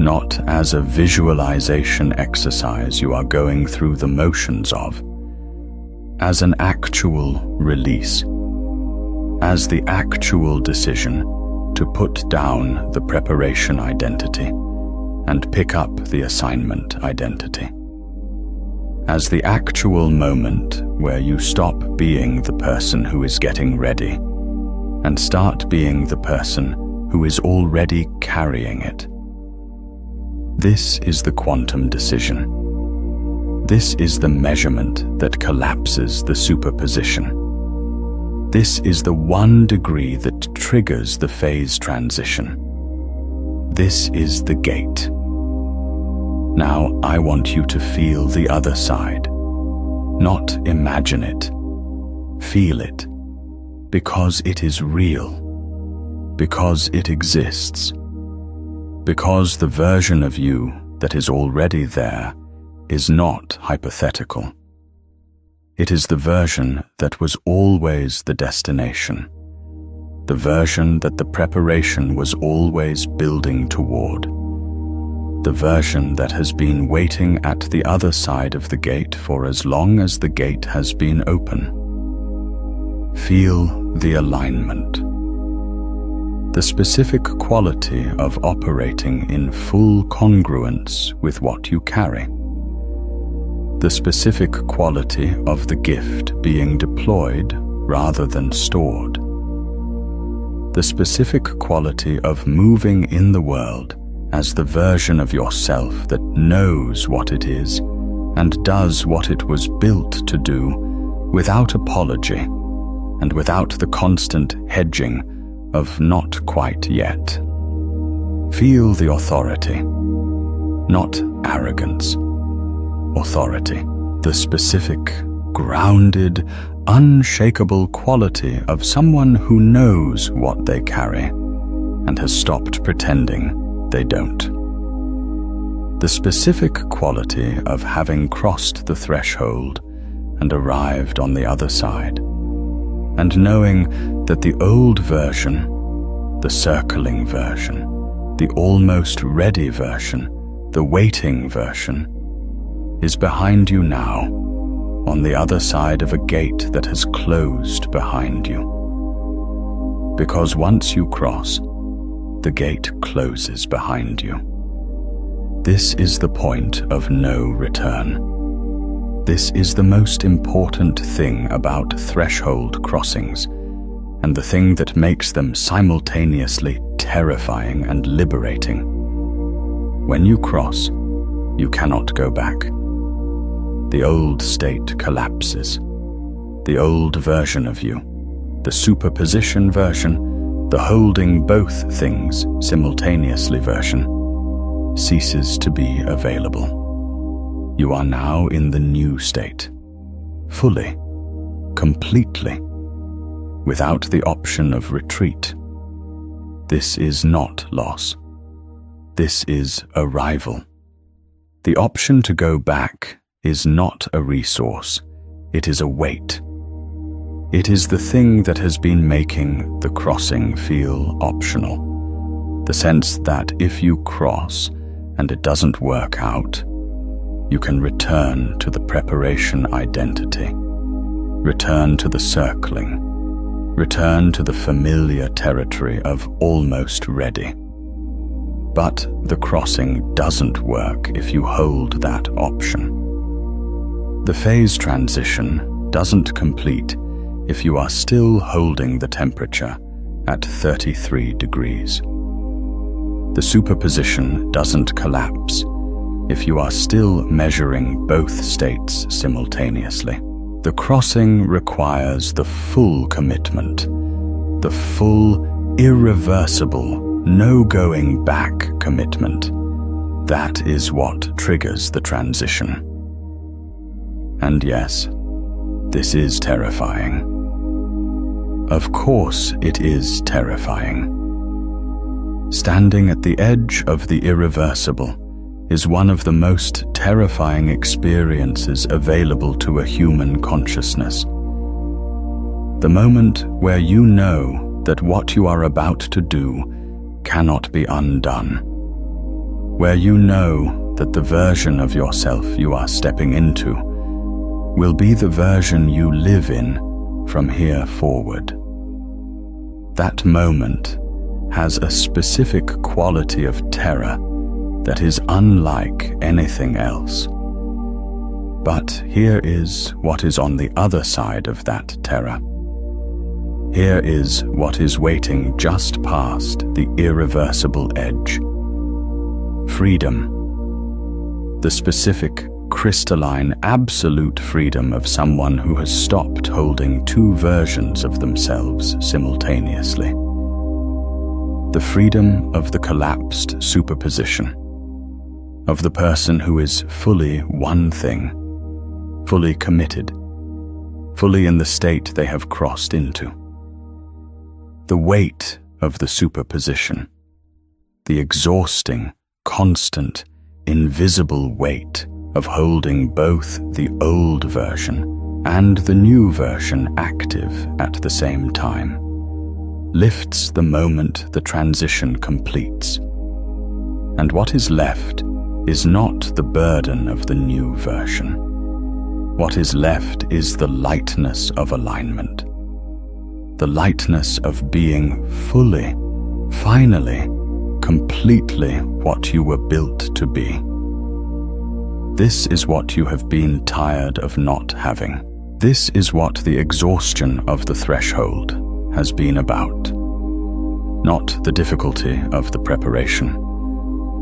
not as a visualization exercise you are going through the motions of, as an actual release, as the actual decision to put down the preparation identity and pick up the assignment identity, as the actual moment where you stop being the person who is getting ready and start being the person who is already carrying it. This is the quantum decision. This is the measurement that collapses the superposition. This is the 1 degree that triggers the phase transition. This is the gate. Now I want you to feel the other side. Not imagine it. Feel it. Because it is real. Because it exists. Because the version of you that is already there is not hypothetical. It is the version that was always the destination, the version that the preparation was always building toward, the version that has been waiting at the other side of the gate for as long as the gate has been open. Feel the alignment, the specific quality of operating in full congruence with what you carry. The specific quality of the gift being deployed rather than stored. The specific quality of moving in the world as the version of yourself that knows what it is and does what it was built to do without apology and without the constant hedging of not quite yet. Feel the authority, not arrogance. Authority, the specific, grounded, unshakable quality of someone who knows what they carry and has stopped pretending they don't. The specific quality of having crossed the threshold and arrived on the other side, and knowing that the old version, the circling version, the almost ready version, the waiting version, is behind you now, on the other side of a gate that has closed behind you. because once you cross, the gate closes behind you. This is the point of no return. This is the most important thing about threshold crossings, and the thing that makes them simultaneously terrifying and liberating. When you cross, you cannot go back. The old state collapses. The old version of you, the superposition version, the holding both things simultaneously version, ceases to be available. You are now in the new state, fully, completely, without the option of retreat. This is not loss. This is arrival. The option to go back is not a resource, it is a weight. It is the thing that has been making the crossing feel optional. The sense that if you cross and it doesn't work out, you can return to the preparation identity, return to the circling, return to the familiar territory of almost ready. But the crossing doesn't work if you hold that option. The phase transition doesn't complete if you are still holding the temperature at 33 degrees. The superposition doesn't collapse if you are still measuring both states simultaneously. The crossing requires the full commitment, the full, irreversible, no going back commitment. That is what triggers the transition. And yes, this is terrifying. Of course it is terrifying. Standing at the edge of the irreversible is one of the most terrifying experiences available to a human consciousness. The moment where you know that what you are about to do cannot be undone, where you know that the version of yourself you are stepping into will be the version you live in from here forward. That moment has a specific quality of terror that is unlike anything else. But here is what is on the other side of that terror. Here is what is waiting just past the irreversible edge. Freedom. The specific, crystalline, absolute freedom of someone who has stopped holding two versions of themselves simultaneously. The freedom of the collapsed superposition, of the person who is fully one thing, fully committed, fully in the state they have crossed into. The weight of the superposition, the exhausting, constant, invisible weight of holding both the old version and the new version active at the same time, lifts the moment the transition completes. And what is left is not the burden of the new version. What is left is the lightness of alignment, the lightness of being fully, finally, completely what you were built to be. This is what you have been tired of not having. This is what the exhaustion of the threshold has been about. Not the difficulty of the preparation,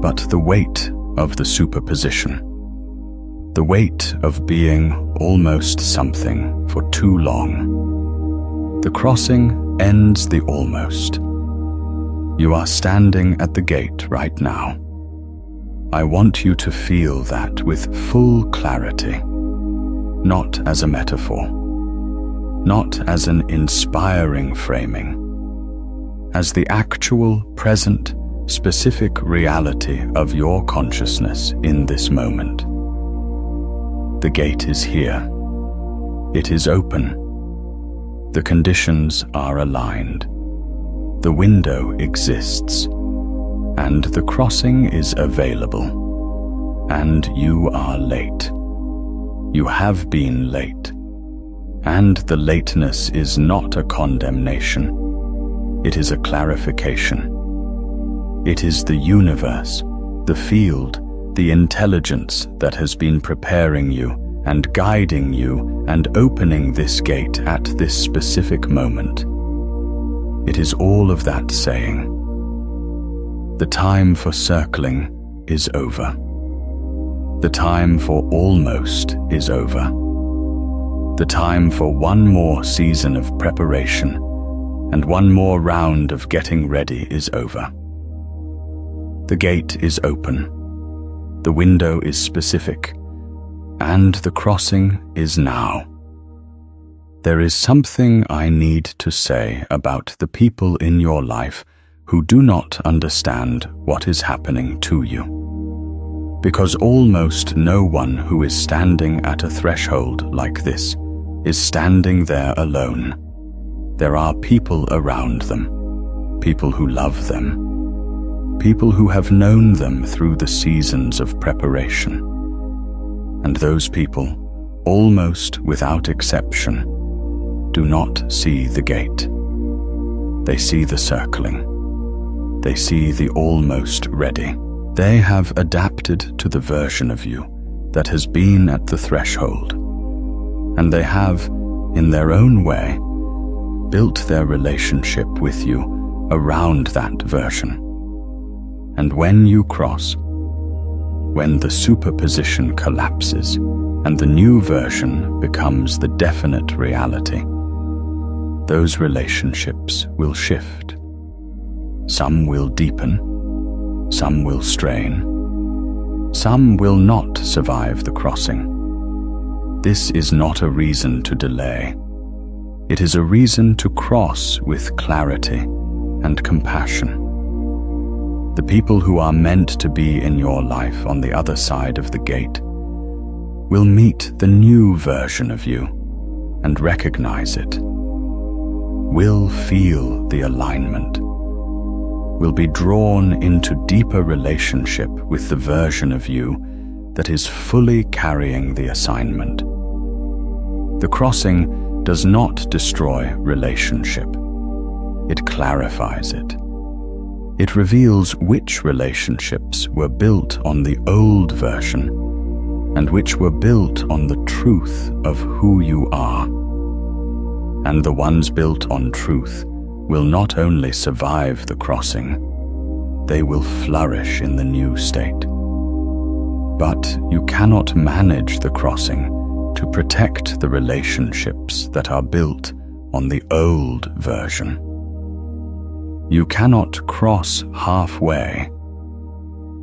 but the weight of the superposition. The weight of being almost something for too long. The crossing ends the almost. You are standing at the gate right now. I want you to feel that with full clarity, not as a metaphor, not as an inspiring framing, as the actual, present, specific reality of your consciousness in this moment. The gate is here. It is open. The conditions are aligned. The window exists, and the crossing is available. And you are late. You have been late. And the lateness is not a condemnation. It is a clarification. It is the universe, the field, the intelligence that has been preparing you and guiding you and opening this gate at this specific moment. It is all of that saying, the time for circling is over. The time for almost is over. The time for one more season of preparation and one more round of getting ready is over. The gate is open. The window is specific, and the crossing is now. There is something I need to say about the people in your life who do not understand what is happening to you. Because almost no one who is standing at a threshold like this is standing there alone. There are people around them, people who love them, people who have known them through the seasons of preparation. And those people, almost without exception, do not see the gate. They see the circling. They see the almost ready. They have adapted to the version of you that has been at the threshold. And they have, in their own way, built their relationship with you around that version. And when you cross, when the superposition collapses and the new version becomes the definite reality, those relationships will shift. Some will deepen, some will strain, some will not survive the crossing. This is not a reason to delay. It is a reason to cross with clarity and compassion. The people who are meant to be in your life on the other side of the gate will meet the new version of you and recognize it, will feel the alignment, will be drawn into deeper relationship with the version of you that is fully carrying the assignment. The crossing does not destroy relationship. It clarifies it. It reveals which relationships were built on the old version and which were built on the truth of who you are. And the ones built on truth will not only survive the crossing, they will flourish in the new state. But you cannot manage the crossing to protect the relationships that are built on the old version. You cannot cross halfway,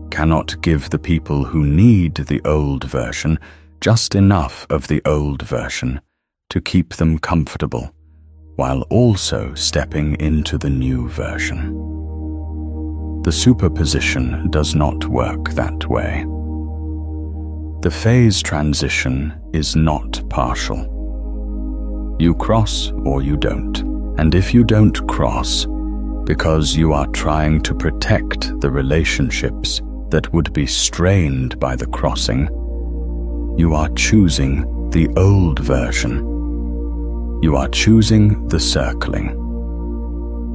cannot give the people who need the old version just enough of the old version to keep them comfortable, while also stepping into the new version. The superposition does not work that way. The phase transition is not partial. You cross or you don't. And if you don't cross, because you are trying to protect the relationships that would be strained by the crossing, you are choosing the old version. You are choosing the circling.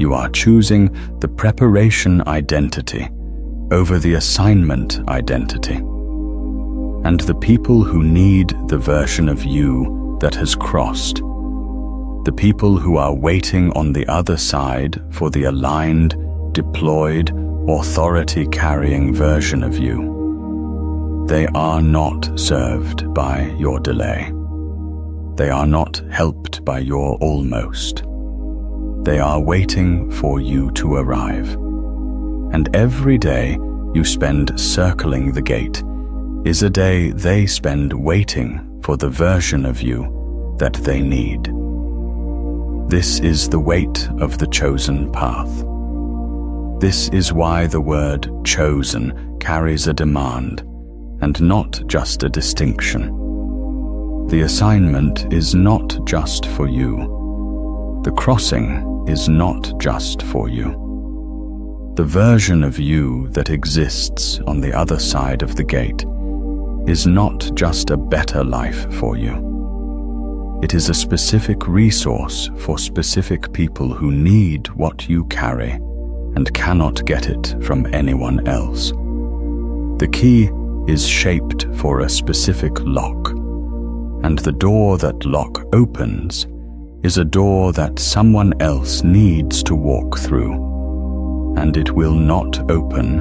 You are choosing the preparation identity over the assignment identity. And the people who need the version of you that has crossed, the people who are waiting on the other side for the aligned, deployed, authority-carrying version of you, they are not served by your delay. They are not helped by your almost. They are waiting for you to arrive. And every day you spend circling the gate is a day they spend waiting for the version of you that they need. This is the weight of the chosen path. This is why the word chosen carries a demand and not just a distinction. The assignment is not just for you. The crossing is not just for you. The version of you that exists on the other side of the gate is not just a better life for you. It is a specific resource for specific people who need what you carry and cannot get it from anyone else. The key is shaped for a specific lock, and the door that lock opens is a door that someone else needs to walk through, and it will not open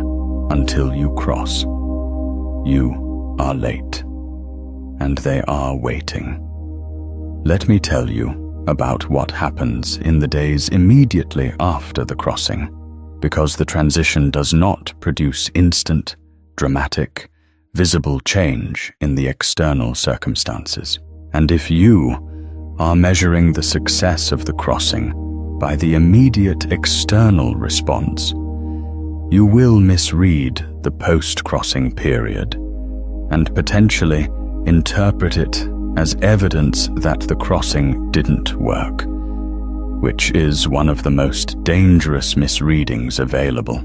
until you cross. You are late, and they are waiting. Let me tell you about what happens in the days immediately after the crossing, because the transition does not produce instant, dramatic, visible change in the external circumstances. And if you are measuring the success of the crossing by the immediate external response, you will misread the post-crossing period and potentially interpret it as evidence that the crossing didn't work, which is one of the most dangerous misreadings available.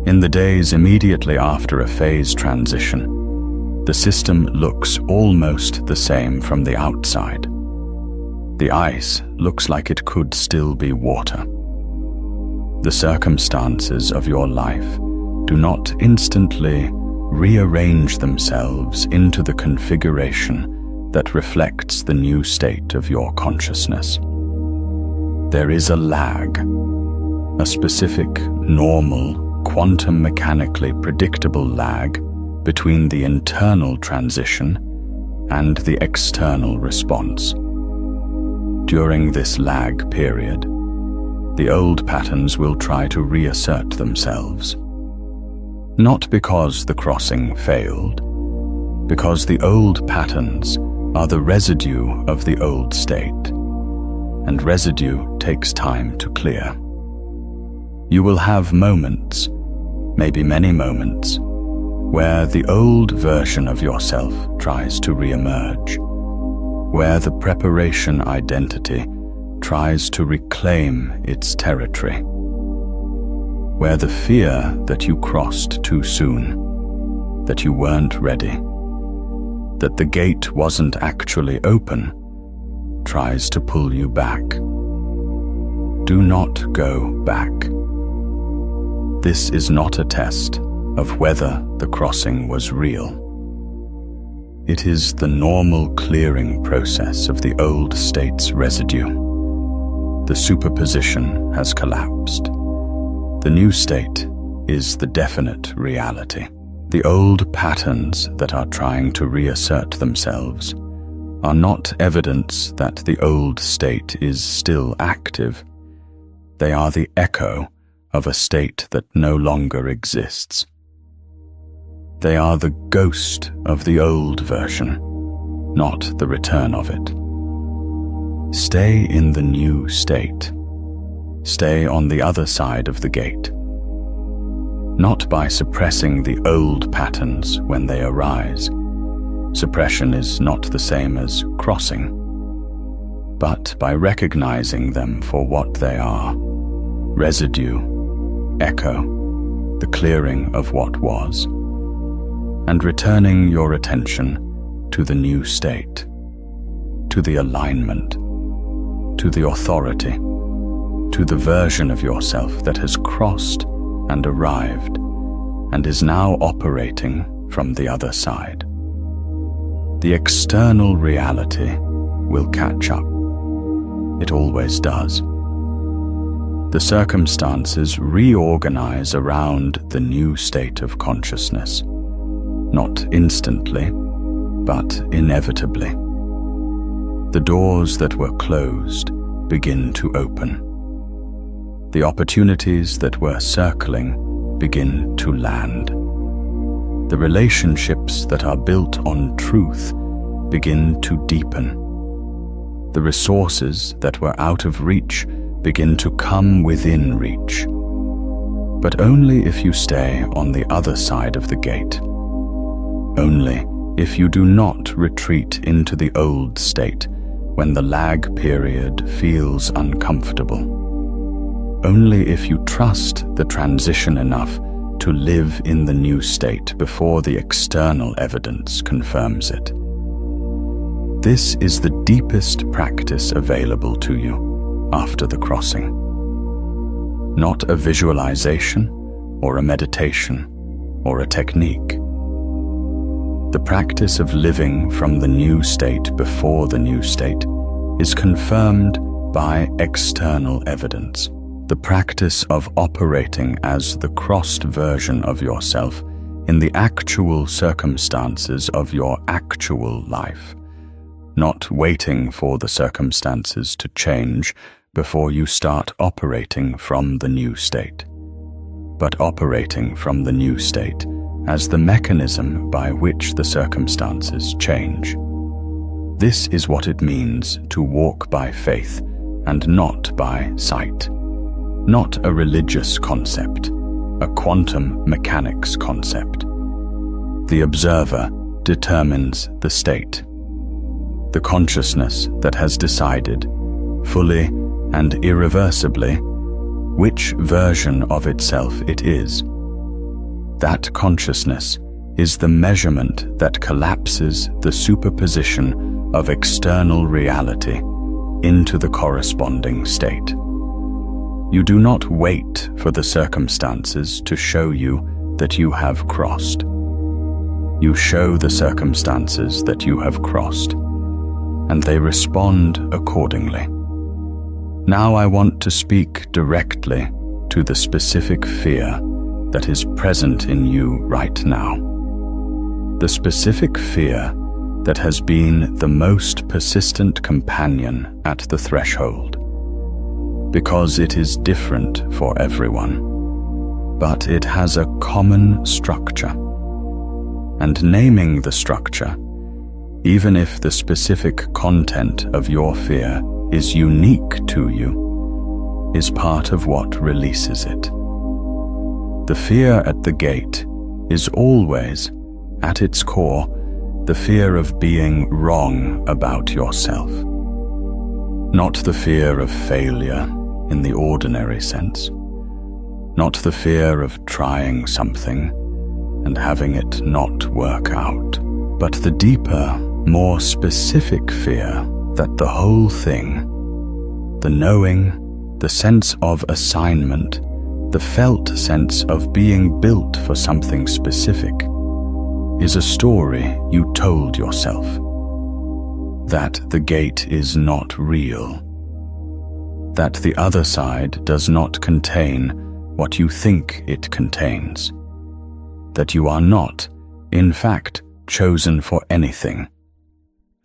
In the days immediately after a phase transition, the system looks almost the same from the outside. The ice looks like it could still be water. The circumstances of your life do not instantly rearrange themselves into the configuration that reflects the new state of your consciousness. There is a lag, a specific, normal, quantum mechanically predictable lag between the internal transition and the external response. During this lag period, the old patterns will try to reassert themselves. Not because the crossing failed, because the old patterns are the residue of the old state, and residue takes time to clear. You will have moments, maybe many moments, where the old version of yourself tries to re-emerge, where the preparation identity tries to reclaim its territory, where the fear that you crossed too soon, that you weren't ready, that the gate wasn't actually open, tries to pull you back. Do not go back. This is not a test of whether the crossing was real. It is the normal clearing process of the old state's residue. The superposition has collapsed. The new state is the definite reality. The old patterns that are trying to reassert themselves are not evidence that the old state is still active. They are the echo of a state that no longer exists. They are the ghost of the old version, not the return of it. Stay in the new state. Stay on the other side of the gate. Not by suppressing the old patterns when they arise. Suppression is not the same as crossing, but by recognizing them for what they are: residue, echo, the clearing of what was, and returning your attention to the new state, to the alignment, to the authority, to the version of yourself that has crossed and arrived and is now operating from the other side. The external reality will catch up. It always does. The circumstances reorganize around the new state of consciousness, not instantly, but inevitably. The doors that were closed begin to open. The opportunities that were circling begin to land. The relationships that are built on truth begin to deepen. The resources that were out of reach begin to come within reach. But only if you stay on the other side of the gate. Only if you do not retreat into the old state when the lag period feels uncomfortable. Only if you trust the transition enough to live in the new state before the external evidence confirms it. This is the deepest practice available to you after the crossing. Not a visualization or a meditation or a technique. The practice of living from the new state before the new state is confirmed by external evidence. The practice of operating as the crossed version of yourself in the actual circumstances of your actual life, not waiting for the circumstances to change before you start operating from the new state, but operating from the new state as the mechanism by which the circumstances change. This is what it means to walk by faith and not by sight. Not a religious concept, a quantum mechanics concept. The observer determines the state. The consciousness that has decided, fully and irreversibly, which version of itself it is. That consciousness is the measurement that collapses the superposition of external reality into the corresponding state. You do not wait for the circumstances to show you that you have crossed. You show the circumstances that you have crossed, and they respond accordingly. Now I want to speak directly to the specific fear that is present in you right now. The specific fear that has been the most persistent companion at the threshold. Because it is different for everyone, but it has a common structure. And naming the structure, even if the specific content of your fear is unique to you, is part of what releases it. The fear at the gate is always, at its core, the fear of being wrong about yourself. Not the fear of failure in the ordinary sense. Not the fear of trying something and having it not work out, but the deeper, more specific fear that the whole thing, the knowing, the sense of assignment, the felt sense of being built for something specific, is a story you told yourself. That the gate is not real. That the other side does not contain what you think it contains. That you are not, in fact, chosen for anything.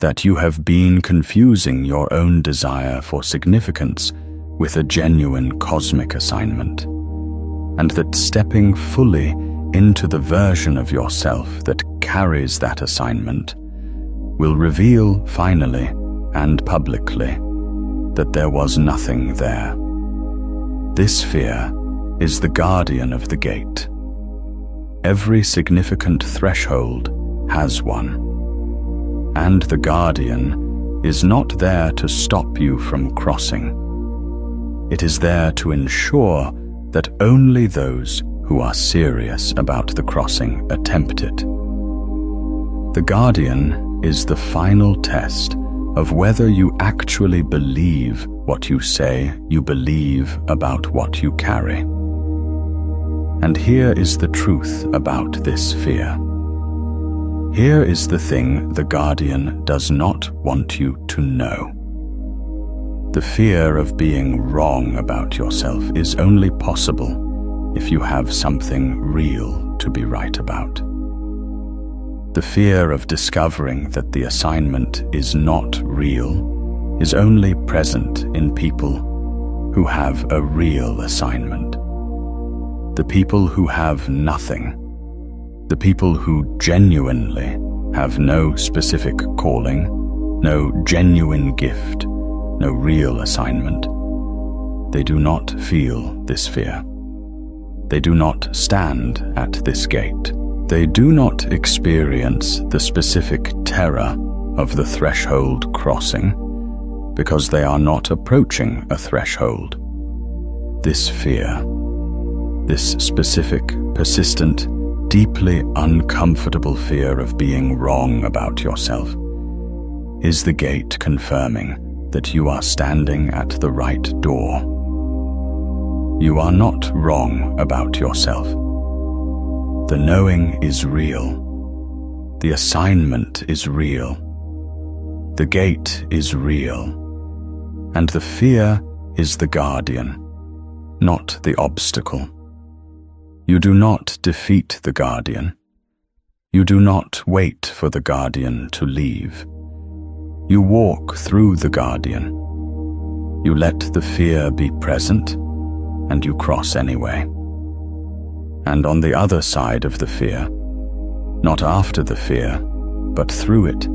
That you have been confusing your own desire for significance with a genuine cosmic assignment, and that stepping fully into the version of yourself that carries that assignment will reveal finally and publicly that there was nothing there. This fear is the guardian of the gate. Every significant threshold has one. And the guardian is not there to stop you from crossing. It is there to ensure that only those who are serious about the crossing attempt it. The guardian is the final test of whether you actually believe what you say you believe about what you carry. And here is the truth about this fear. Here is the thing the guardian does not want you to know. The fear of being wrong about yourself is only possible if you have something real to be right about. The fear of discovering that the assignment is not real is only present in people who have a real assignment. The people who have nothing, the people who genuinely have no specific calling, no genuine gift, no real assignment, they do not feel this fear. They do not stand at this gate. They do not experience the specific terror of the threshold crossing because they are not approaching a threshold. This fear, this specific, persistent, deeply uncomfortable fear of being wrong about yourself, Is the gate confirming that you are standing at the right door? You are not wrong about yourself. The knowing is real. The assignment is real. The gate is real. And the fear is the guardian, not the obstacle. You do not defeat the guardian. You do not wait for the guardian to leave. You walk through the guardian. You let the fear be present, and you cross anyway. And on the other side of the fear, not after the fear, but through it,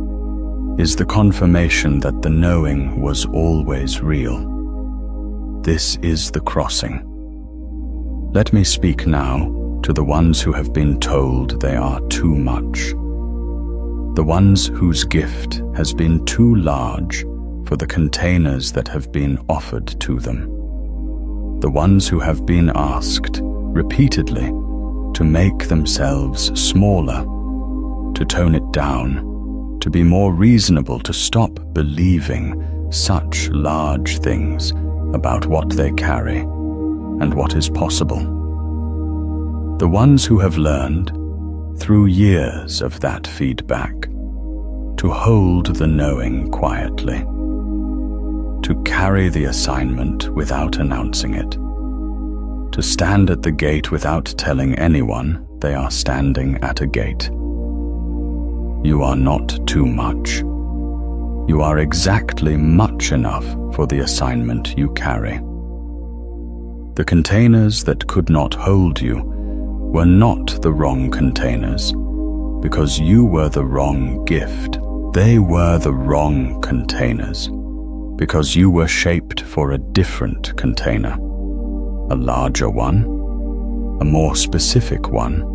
is the confirmation that the knowing was always real. This is the crossing. Let me speak now to the ones who have been told they are too much, the ones whose gift has been too large for the containers that have been offered to them, the ones who have been asked repeatedly to make themselves smaller, to tone it down, to be more reasonable, to stop believing such large things about what they carry and what is possible. The ones who have learned, through years of that feedback, to hold the knowing quietly, to carry the assignment without announcing it, to stand at the gate without telling anyone they are standing at a gate. You are not too much. You are exactly much enough for the assignment you carry. The containers that could not hold you were not the wrong containers, because you were the wrong gift. They were the wrong containers, because you were shaped for a different container, a larger one, a more specific one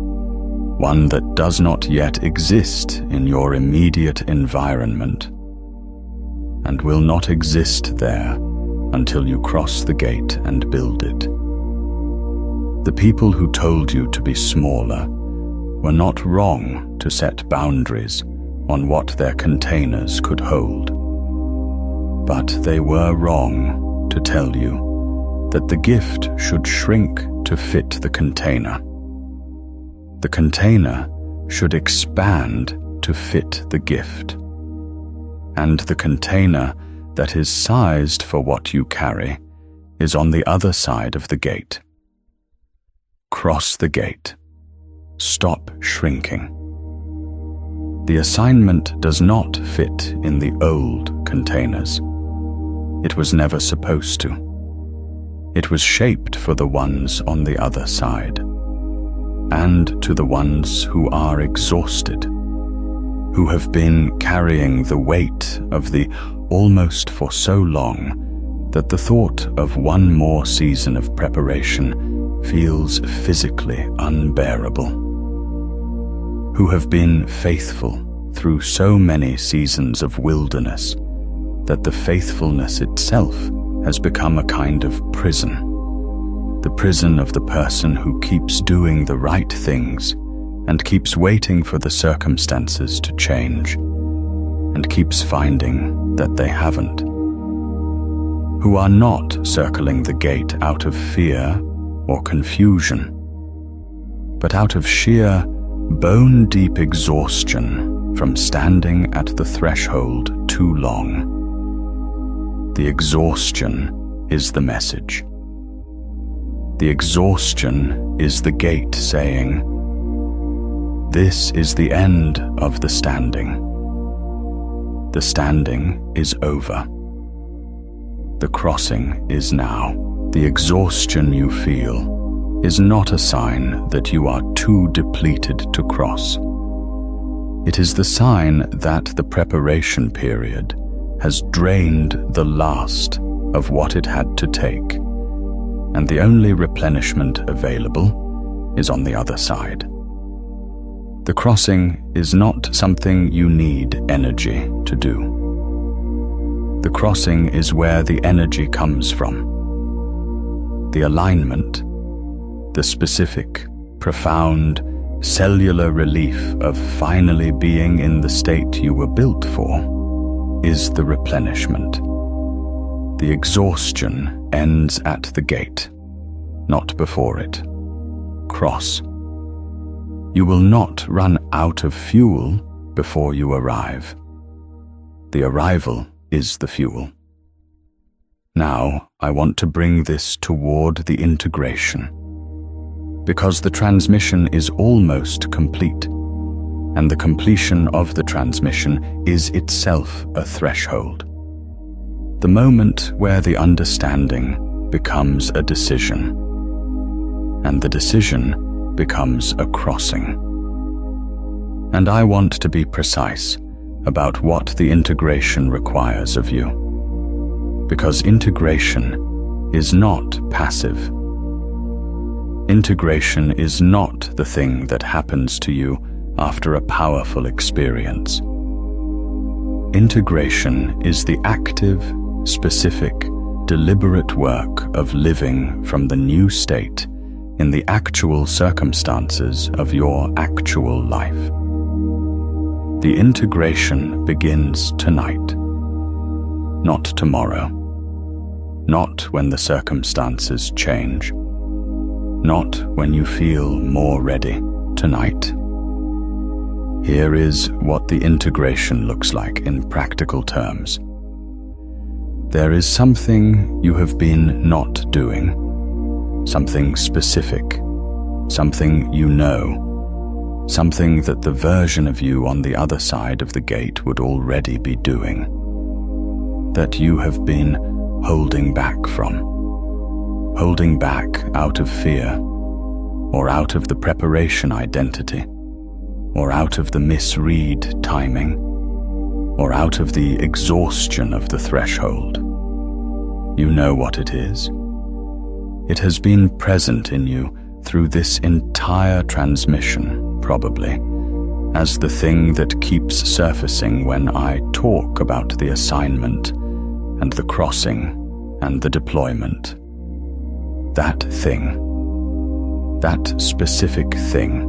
that does not yet exist in your immediate environment, and will not exist there until you cross the gate and build it. The people who told you to be smaller were not wrong to set boundaries on what their containers could hold, but they were wrong to tell you that the gift should shrink to fit the container. The container should expand to fit the gift, and the container that is sized for what you carry is on the other side of the gate. Cross the gate. Stop shrinking. The assignment does not fit in the old containers. It was never supposed to. It was shaped for the ones on the other side, and to the ones who are exhausted, who have been carrying the weight of the almost for so long that the thought of one more season of preparation feels physically unbearable, who have been faithful through so many seasons of wilderness that the faithfulness itself has become a kind of prison, the prison of the person who keeps doing the right things and keeps waiting for the circumstances to change and keeps finding that they haven't, who are not circling the gate out of fear or confusion, but out of sheer bone-deep exhaustion from standing at the threshold too long. The exhaustion is the message. The exhaustion is the gate saying, "This is the end of the standing. The standing is over. The crossing is now." The exhaustion you feel is not a sign that you are too depleted to cross. It is the sign that the preparation period has drained the last of what it had to take, and the only replenishment available is on the other side. The crossing is not something you need energy to do. The crossing is where the energy comes from. The alignment, the specific, profound, cellular relief of finally being in the state you were built for, is the replenishment. The exhaustion ends at the gate, not before it. Cross. You will not run out of fuel before you arrive. The arrival is the fuel. Now, I want to bring this toward the integration, because the transmission is almost complete, and the completion of the transmission is itself a threshold. The moment where the understanding becomes a decision, and the decision becomes a crossing. And I want to be precise about what the integration requires of you, because integration is not passive. Integration is not the thing that happens to you after a powerful experience. Integration is the active, specific, deliberate work of living from the new state in the actual circumstances of your actual life. The integration begins tonight, not tomorrow, not when the circumstances change, not when you feel more ready. Tonight. Here is what the integration looks like in practical terms. There is something you have been not doing, something specific, something you know, something that the version of you on the other side of the gate would already be doing, that you have been holding back from, holding back out of fear, or out of the preparation identity, or out of the misread timing, or out of the exhaustion of the threshold. You know what it is. It has been present in you through this entire transmission, probably, as the thing that keeps surfacing when I talk about the assignment and the crossing and the deployment. That thing, that specific thing,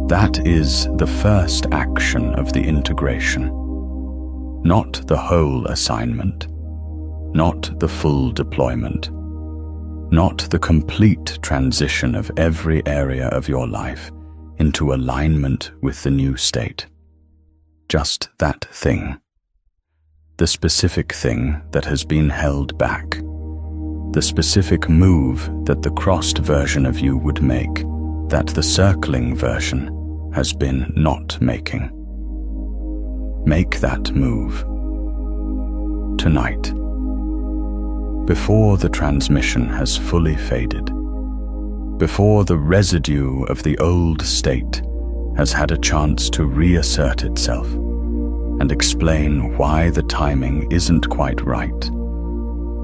that is the first action of the integration, not the whole assignment, not the full deployment, not the complete transition of every area of your life into alignment with the new state. Just that thing, the specific thing that has been held back, the specific move that the crossed version of you would make, that the circling version has been not making. Make that move. Tonight. Before the transmission has fully faded. Before the residue of the old state has had a chance to reassert itself and explain why the timing isn't quite right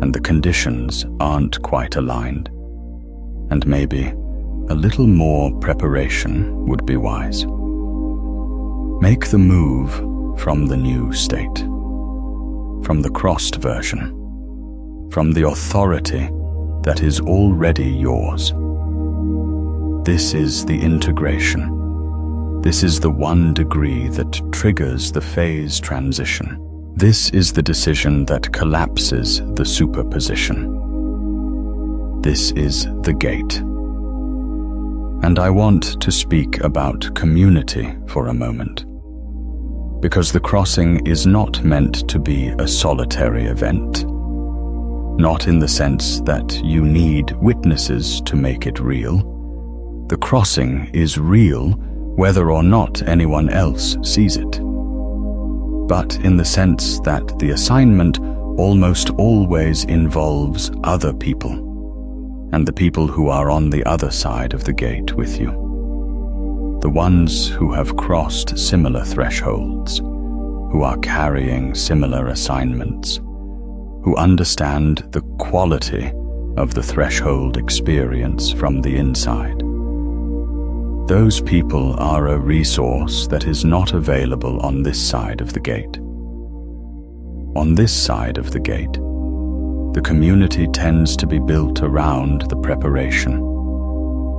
and the conditions aren't quite aligned, and maybe a little more preparation would be wise. Make the move from the new state, from the crossed version, from the authority that is already yours. This is the integration. This is the 1 degree that triggers the phase transition. This is the decision that collapses the superposition. This is the gate. And I want to speak about community for a moment, because the crossing is not meant to be a solitary event, not in the sense that you need witnesses to make it real. The crossing is real whether or not anyone else sees it, but in the sense that the assignment almost always involves other people, and the people who are on the other side of the gate with you. The ones who have crossed similar thresholds, who are carrying similar assignments, who understand the quality of the threshold experience from the inside. Those people are a resource that is not available on this side of the gate. On this side of the gate, the community tends to be built around the preparation,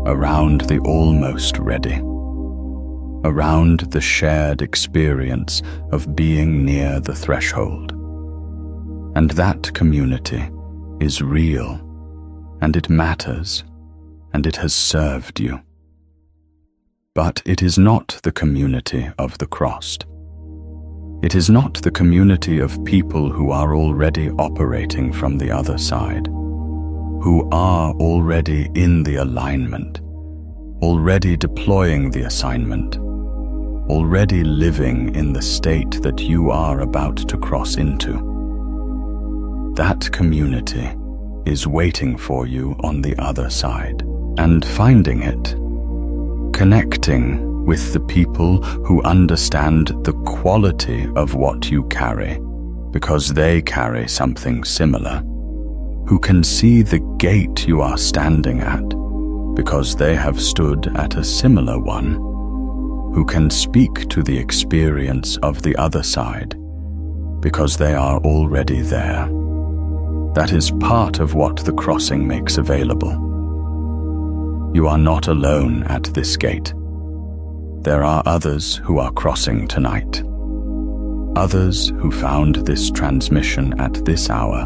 around the almost ready, around the shared experience of being near the threshold. And that community is real, and it matters, and it has served you. But it is not the community of the crossed. It is not the community of people who are already operating from the other side, who are already in the alignment, already deploying the assignment, already living in the state that you are about to cross into. That community is waiting for you on the other side, and finding it, connecting with the people who understand the quality of what you carry, because they carry something similar, who can see the gate you are standing at, because they have stood at a similar one, who can speak to the experience of the other side, because they are already there. That is part of what the crossing makes available. You are not alone at this gate. There are others who are crossing tonight. Others who found this transmission at this hour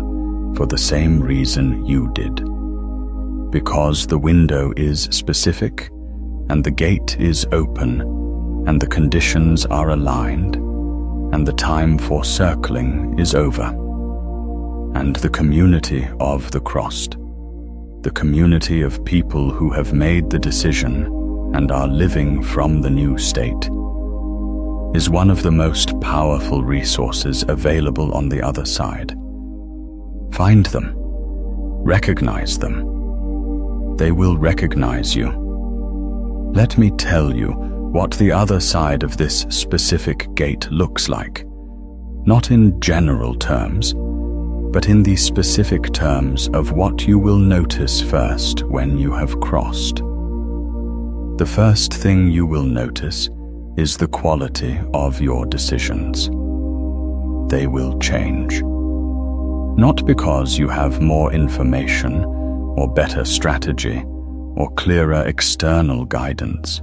for the same reason you did. Because the window is specific, and the gate is open, and the conditions are aligned, and the time for circling is over. And the community of the crossed, the community of people who have made the decision and are living from the new state, is one of the most powerful resources available on the other side. Find them. Recognize them. They will recognize you. Let me tell you what the other side of this specific gate looks like, not in general terms, but in the specific terms of what you will notice first when you have crossed. The first thing you will notice is the quality of your decisions. They will change. Not because you have more information or better strategy or clearer external guidance,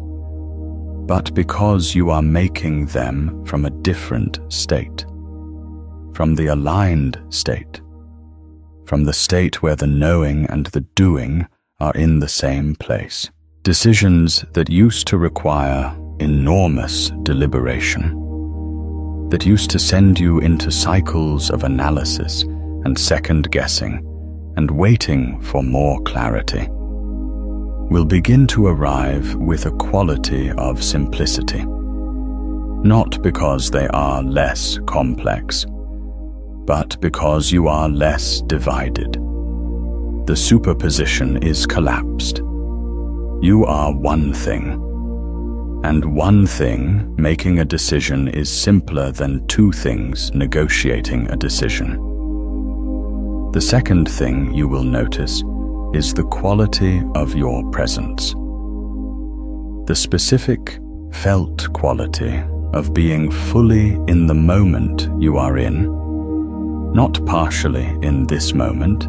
but because you are making them from a different state. From the aligned state, from the state where the knowing and the doing are in the same place. Decisions that used to require enormous deliberation, that used to send you into cycles of analysis and second-guessing and waiting for more clarity, will begin to arrive with a quality of simplicity. Not because they are less complex, but because you are less divided. The superposition is collapsed. You are one thing, and one thing making a decision is simpler than two things negotiating a decision. The second thing you will notice is the quality of your presence. The specific, felt quality of being fully in the moment you are in, not partially in this moment,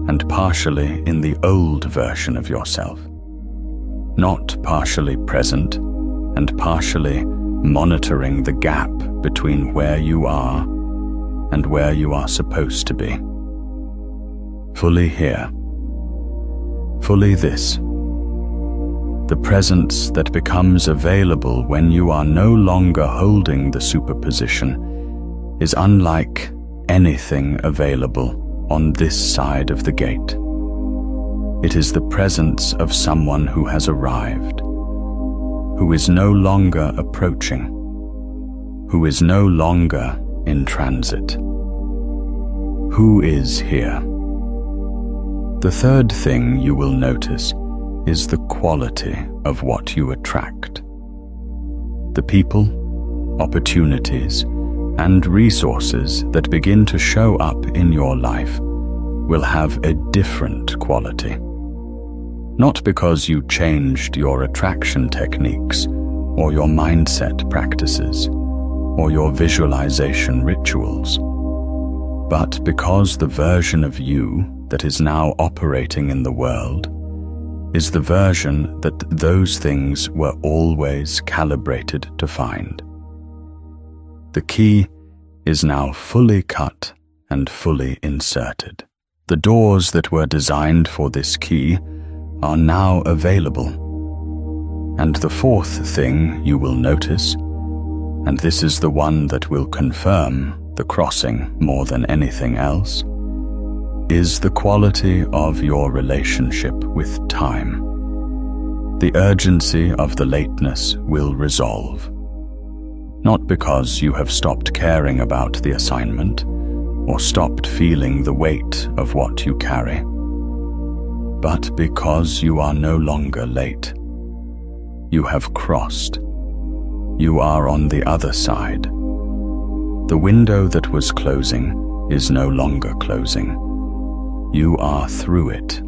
and partially in the old version of yourself. Not partially present, and partially monitoring the gap between where you are and where you are supposed to be. Fully here. Fully this. The presence that becomes available when you are no longer holding the superposition is unlike anything available on this side of the gate. It is the presence of someone who has arrived, who is no longer approaching, who is no longer in transit. Who is here? The third thing you will notice is the quality of what you attract. The people, opportunities, and resources that begin to show up in your life will have a different quality. Not because you changed your attraction techniques, or your mindset practices, or your visualization rituals, but because the version of you that is now operating in the world is the version that those things were always calibrated to find. The key is now fully cut and fully inserted. The doors that were designed for this key are now available. And the fourth thing you will notice, and this is the one that will confirm the crossing more than anything else, is the quality of your relationship with time. The urgency of the lateness will resolve. Not because you have stopped caring about the assignment or stopped feeling the weight of what you carry, but because you are no longer late. You have crossed. You are on the other side. The window that was closing is no longer closing. You are through it.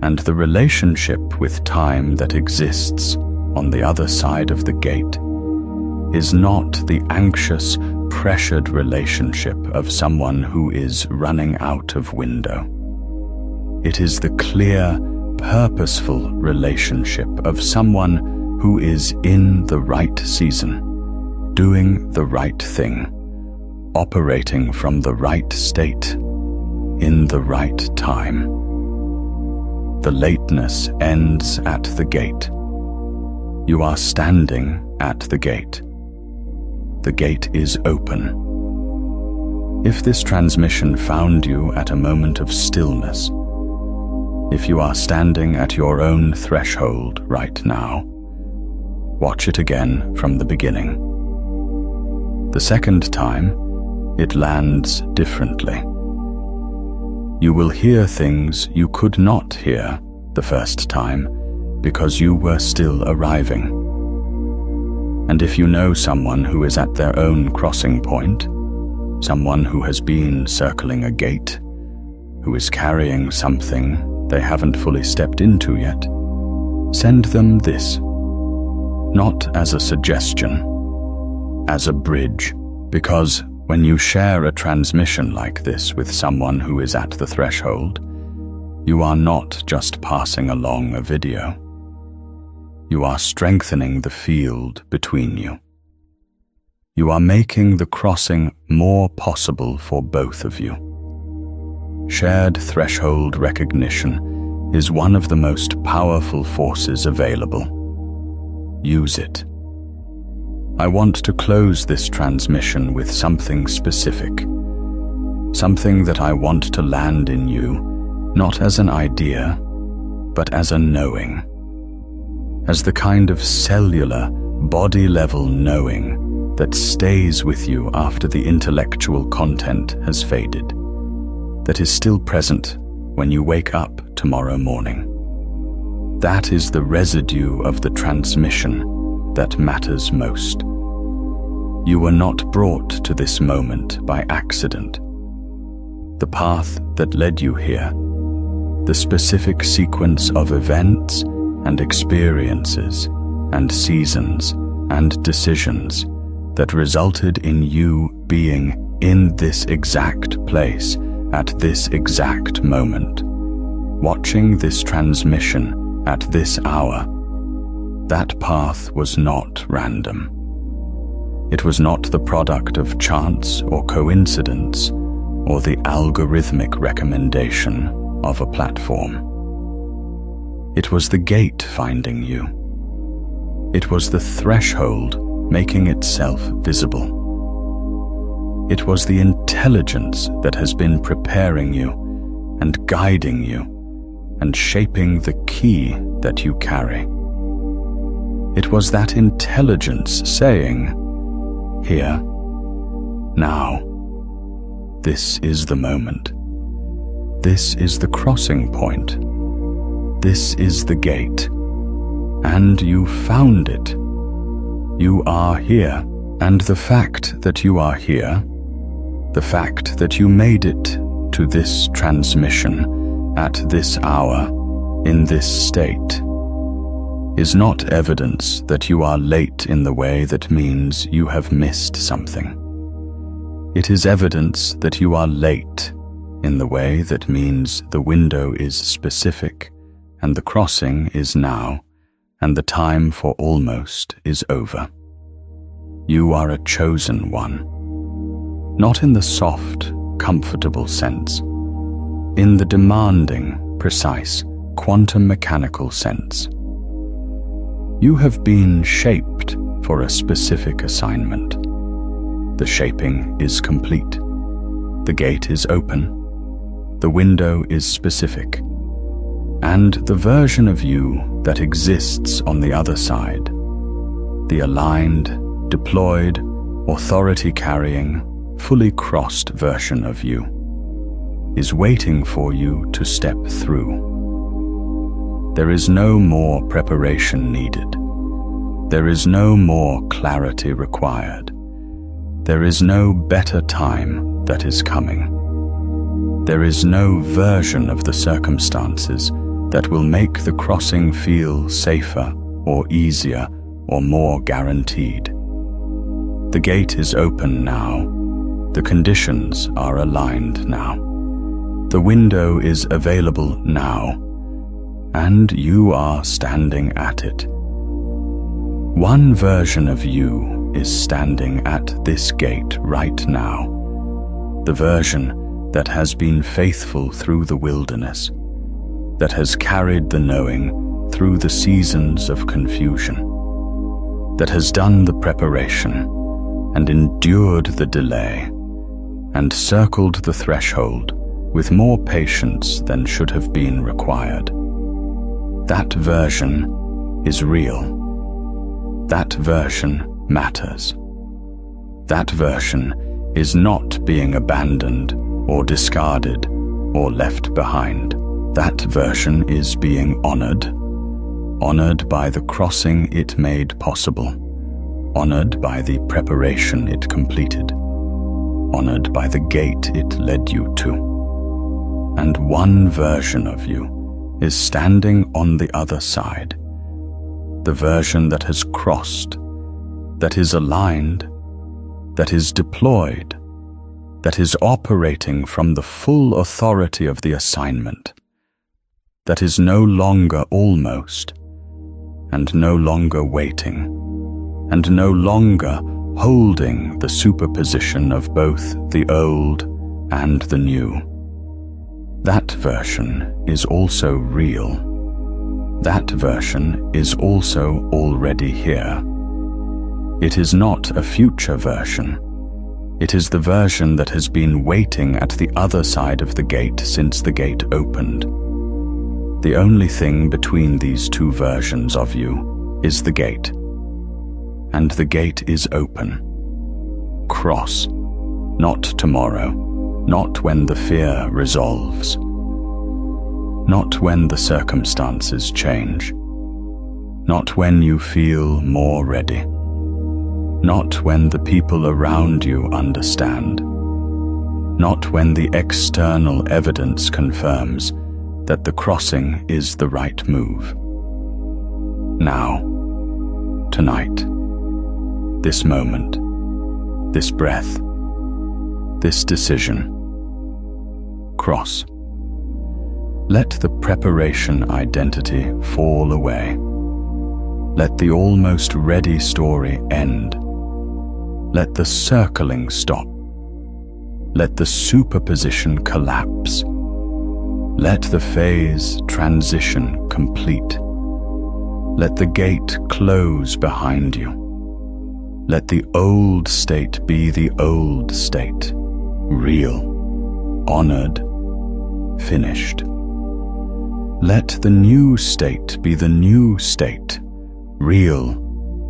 And the relationship with time that exists on the other side of the gate is not the anxious, pressured relationship of someone who is running out of window. It is the clear, purposeful relationship of someone who is in the right season, doing the right thing, operating from the right state, in the right time. The lateness ends at the gate. You are standing at the gate. The gate is open. If this transmission found you at a moment of stillness, if you are standing at your own threshold right now, watch it again from the beginning. The second time, it lands differently. You will hear things you could not hear the first time because you were still arriving. And if you know someone who is at their own crossing point, someone who has been circling a gate, who is carrying something they haven't fully stepped into yet, send them this, not as a suggestion, as a bridge, because when you share a transmission like this with someone who is at the threshold, you are not just passing along a video. You are strengthening the field between you. You are making the crossing more possible for both of you. Shared threshold recognition is one of the most powerful forces available. Use it. I want to close this transmission with something specific, something that I want to land in you, not as an idea, but as a knowing, as the kind of cellular, body-level knowing that stays with you after the intellectual content has faded, that is still present when you wake up tomorrow morning. That is the residue of the transmission that matters most. You were not brought to this moment by accident. The path that led you here, the specific sequence of events and experiences and seasons and decisions that resulted in you being in this exact place at this exact moment, watching this transmission at this hour. That path was not random. It was not the product of chance or coincidence or the algorithmic recommendation of a platform. It was the gate finding you. It was the threshold making itself visible. It was the intelligence that has been preparing you and guiding you and shaping the key that you carry. It was that intelligence saying, "Here, now, this is the moment. This is the crossing point. This is the gate. And you found it. You are here. And the fact that you are here, the fact that you made it to this transmission at this hour, in this state, is not evidence that you are late in the way that means you have missed something. It is evidence that you are late in the way that means the window is specific and the crossing is now, and the time for almost is over. You are a chosen one, not in the soft, comfortable sense, in the demanding, precise, quantum mechanical sense. You have been shaped for a specific assignment. The shaping is complete. The gate is open. The window is specific. And the version of you that exists on the other side, the aligned, deployed, authority-carrying, fully crossed version of you, is waiting for you to step through. There is no more preparation needed. There is no more clarity required. There is no better time that is coming. There is no version of the circumstances that will make the crossing feel safer or easier or more guaranteed. The gate is open now. The conditions are aligned now. The window is available now, and you are standing at it. One version of you is standing at this gate right now, the version that has been faithful through the wilderness, that has carried the knowing through the seasons of confusion, that has done the preparation and endured the delay and circled the threshold with more patience than should have been required. That version is real. That version matters. That version is not being abandoned or discarded or left behind. That version is being honored by the crossing it made possible, honored by the preparation it completed, honored by the gate it led you to. And one version of you is standing on the other side, the version that has crossed, that is aligned, that is deployed, that is operating from the full authority of the assignment, that is no longer almost, and no longer waiting, and no longer holding the superposition of both the old and the new. That version is also real. That version is also already here. It is not a future version. It is the version that has been waiting at the other side of the gate since the gate opened. The only thing between these two versions of you is the gate. And the gate is open. Cross, not tomorrow, not when the fear resolves, not when the circumstances change, not when you feel more ready, not when the people around you understand, not when the external evidence confirms that the crossing is the right move. Now, tonight, this moment, this breath, this decision. Cross. Let the preparation identity fall away. Let the almost ready story end. Let the circling stop. Let the superposition collapse. Let the phase transition complete. Let the gate close behind you. Let the old state be the old state, real, honored, finished. Let the new state be the new state, real,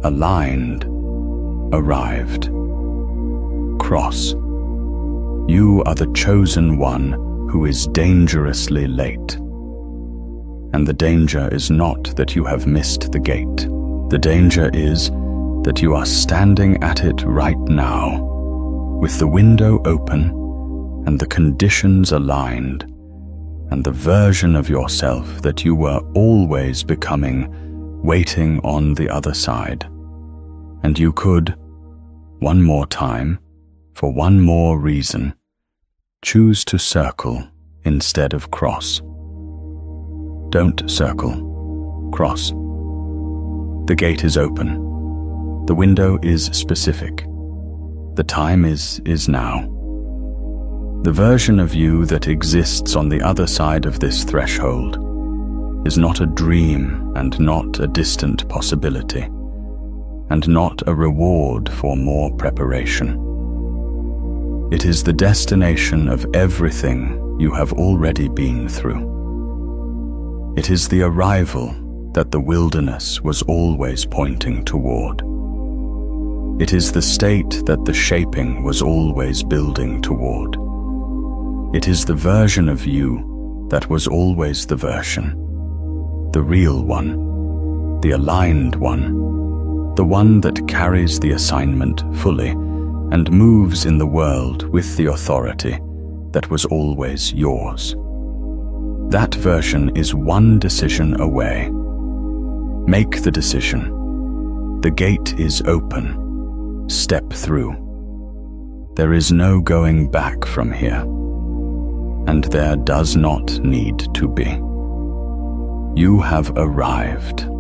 aligned, arrived. Cross. You are the chosen one who is dangerously late. And the danger is not that you have missed the gate. The danger is that you are standing at it right now, with the window open and the conditions aligned, and the version of yourself that you were always becoming waiting on the other side. And you could, one more time, for one more reason, choose to circle instead of cross. Don't circle. Cross. The gate is open. The window is specific. The time is now. The version of you that exists on the other side of this threshold is not a dream and not a distant possibility, and not a reward for more preparation. It is the destination of everything you have already been through. It is the arrival that the wilderness was always pointing toward. It is the state that the shaping was always building toward. It is the version of you that was always the version, the real one, the aligned one, the one that carries the assignment fully and moves in the world with the authority that was always yours. That version is one decision away. Make the decision. The gate is open. Step through. There is no going back from here, and there does not need to be. You have arrived.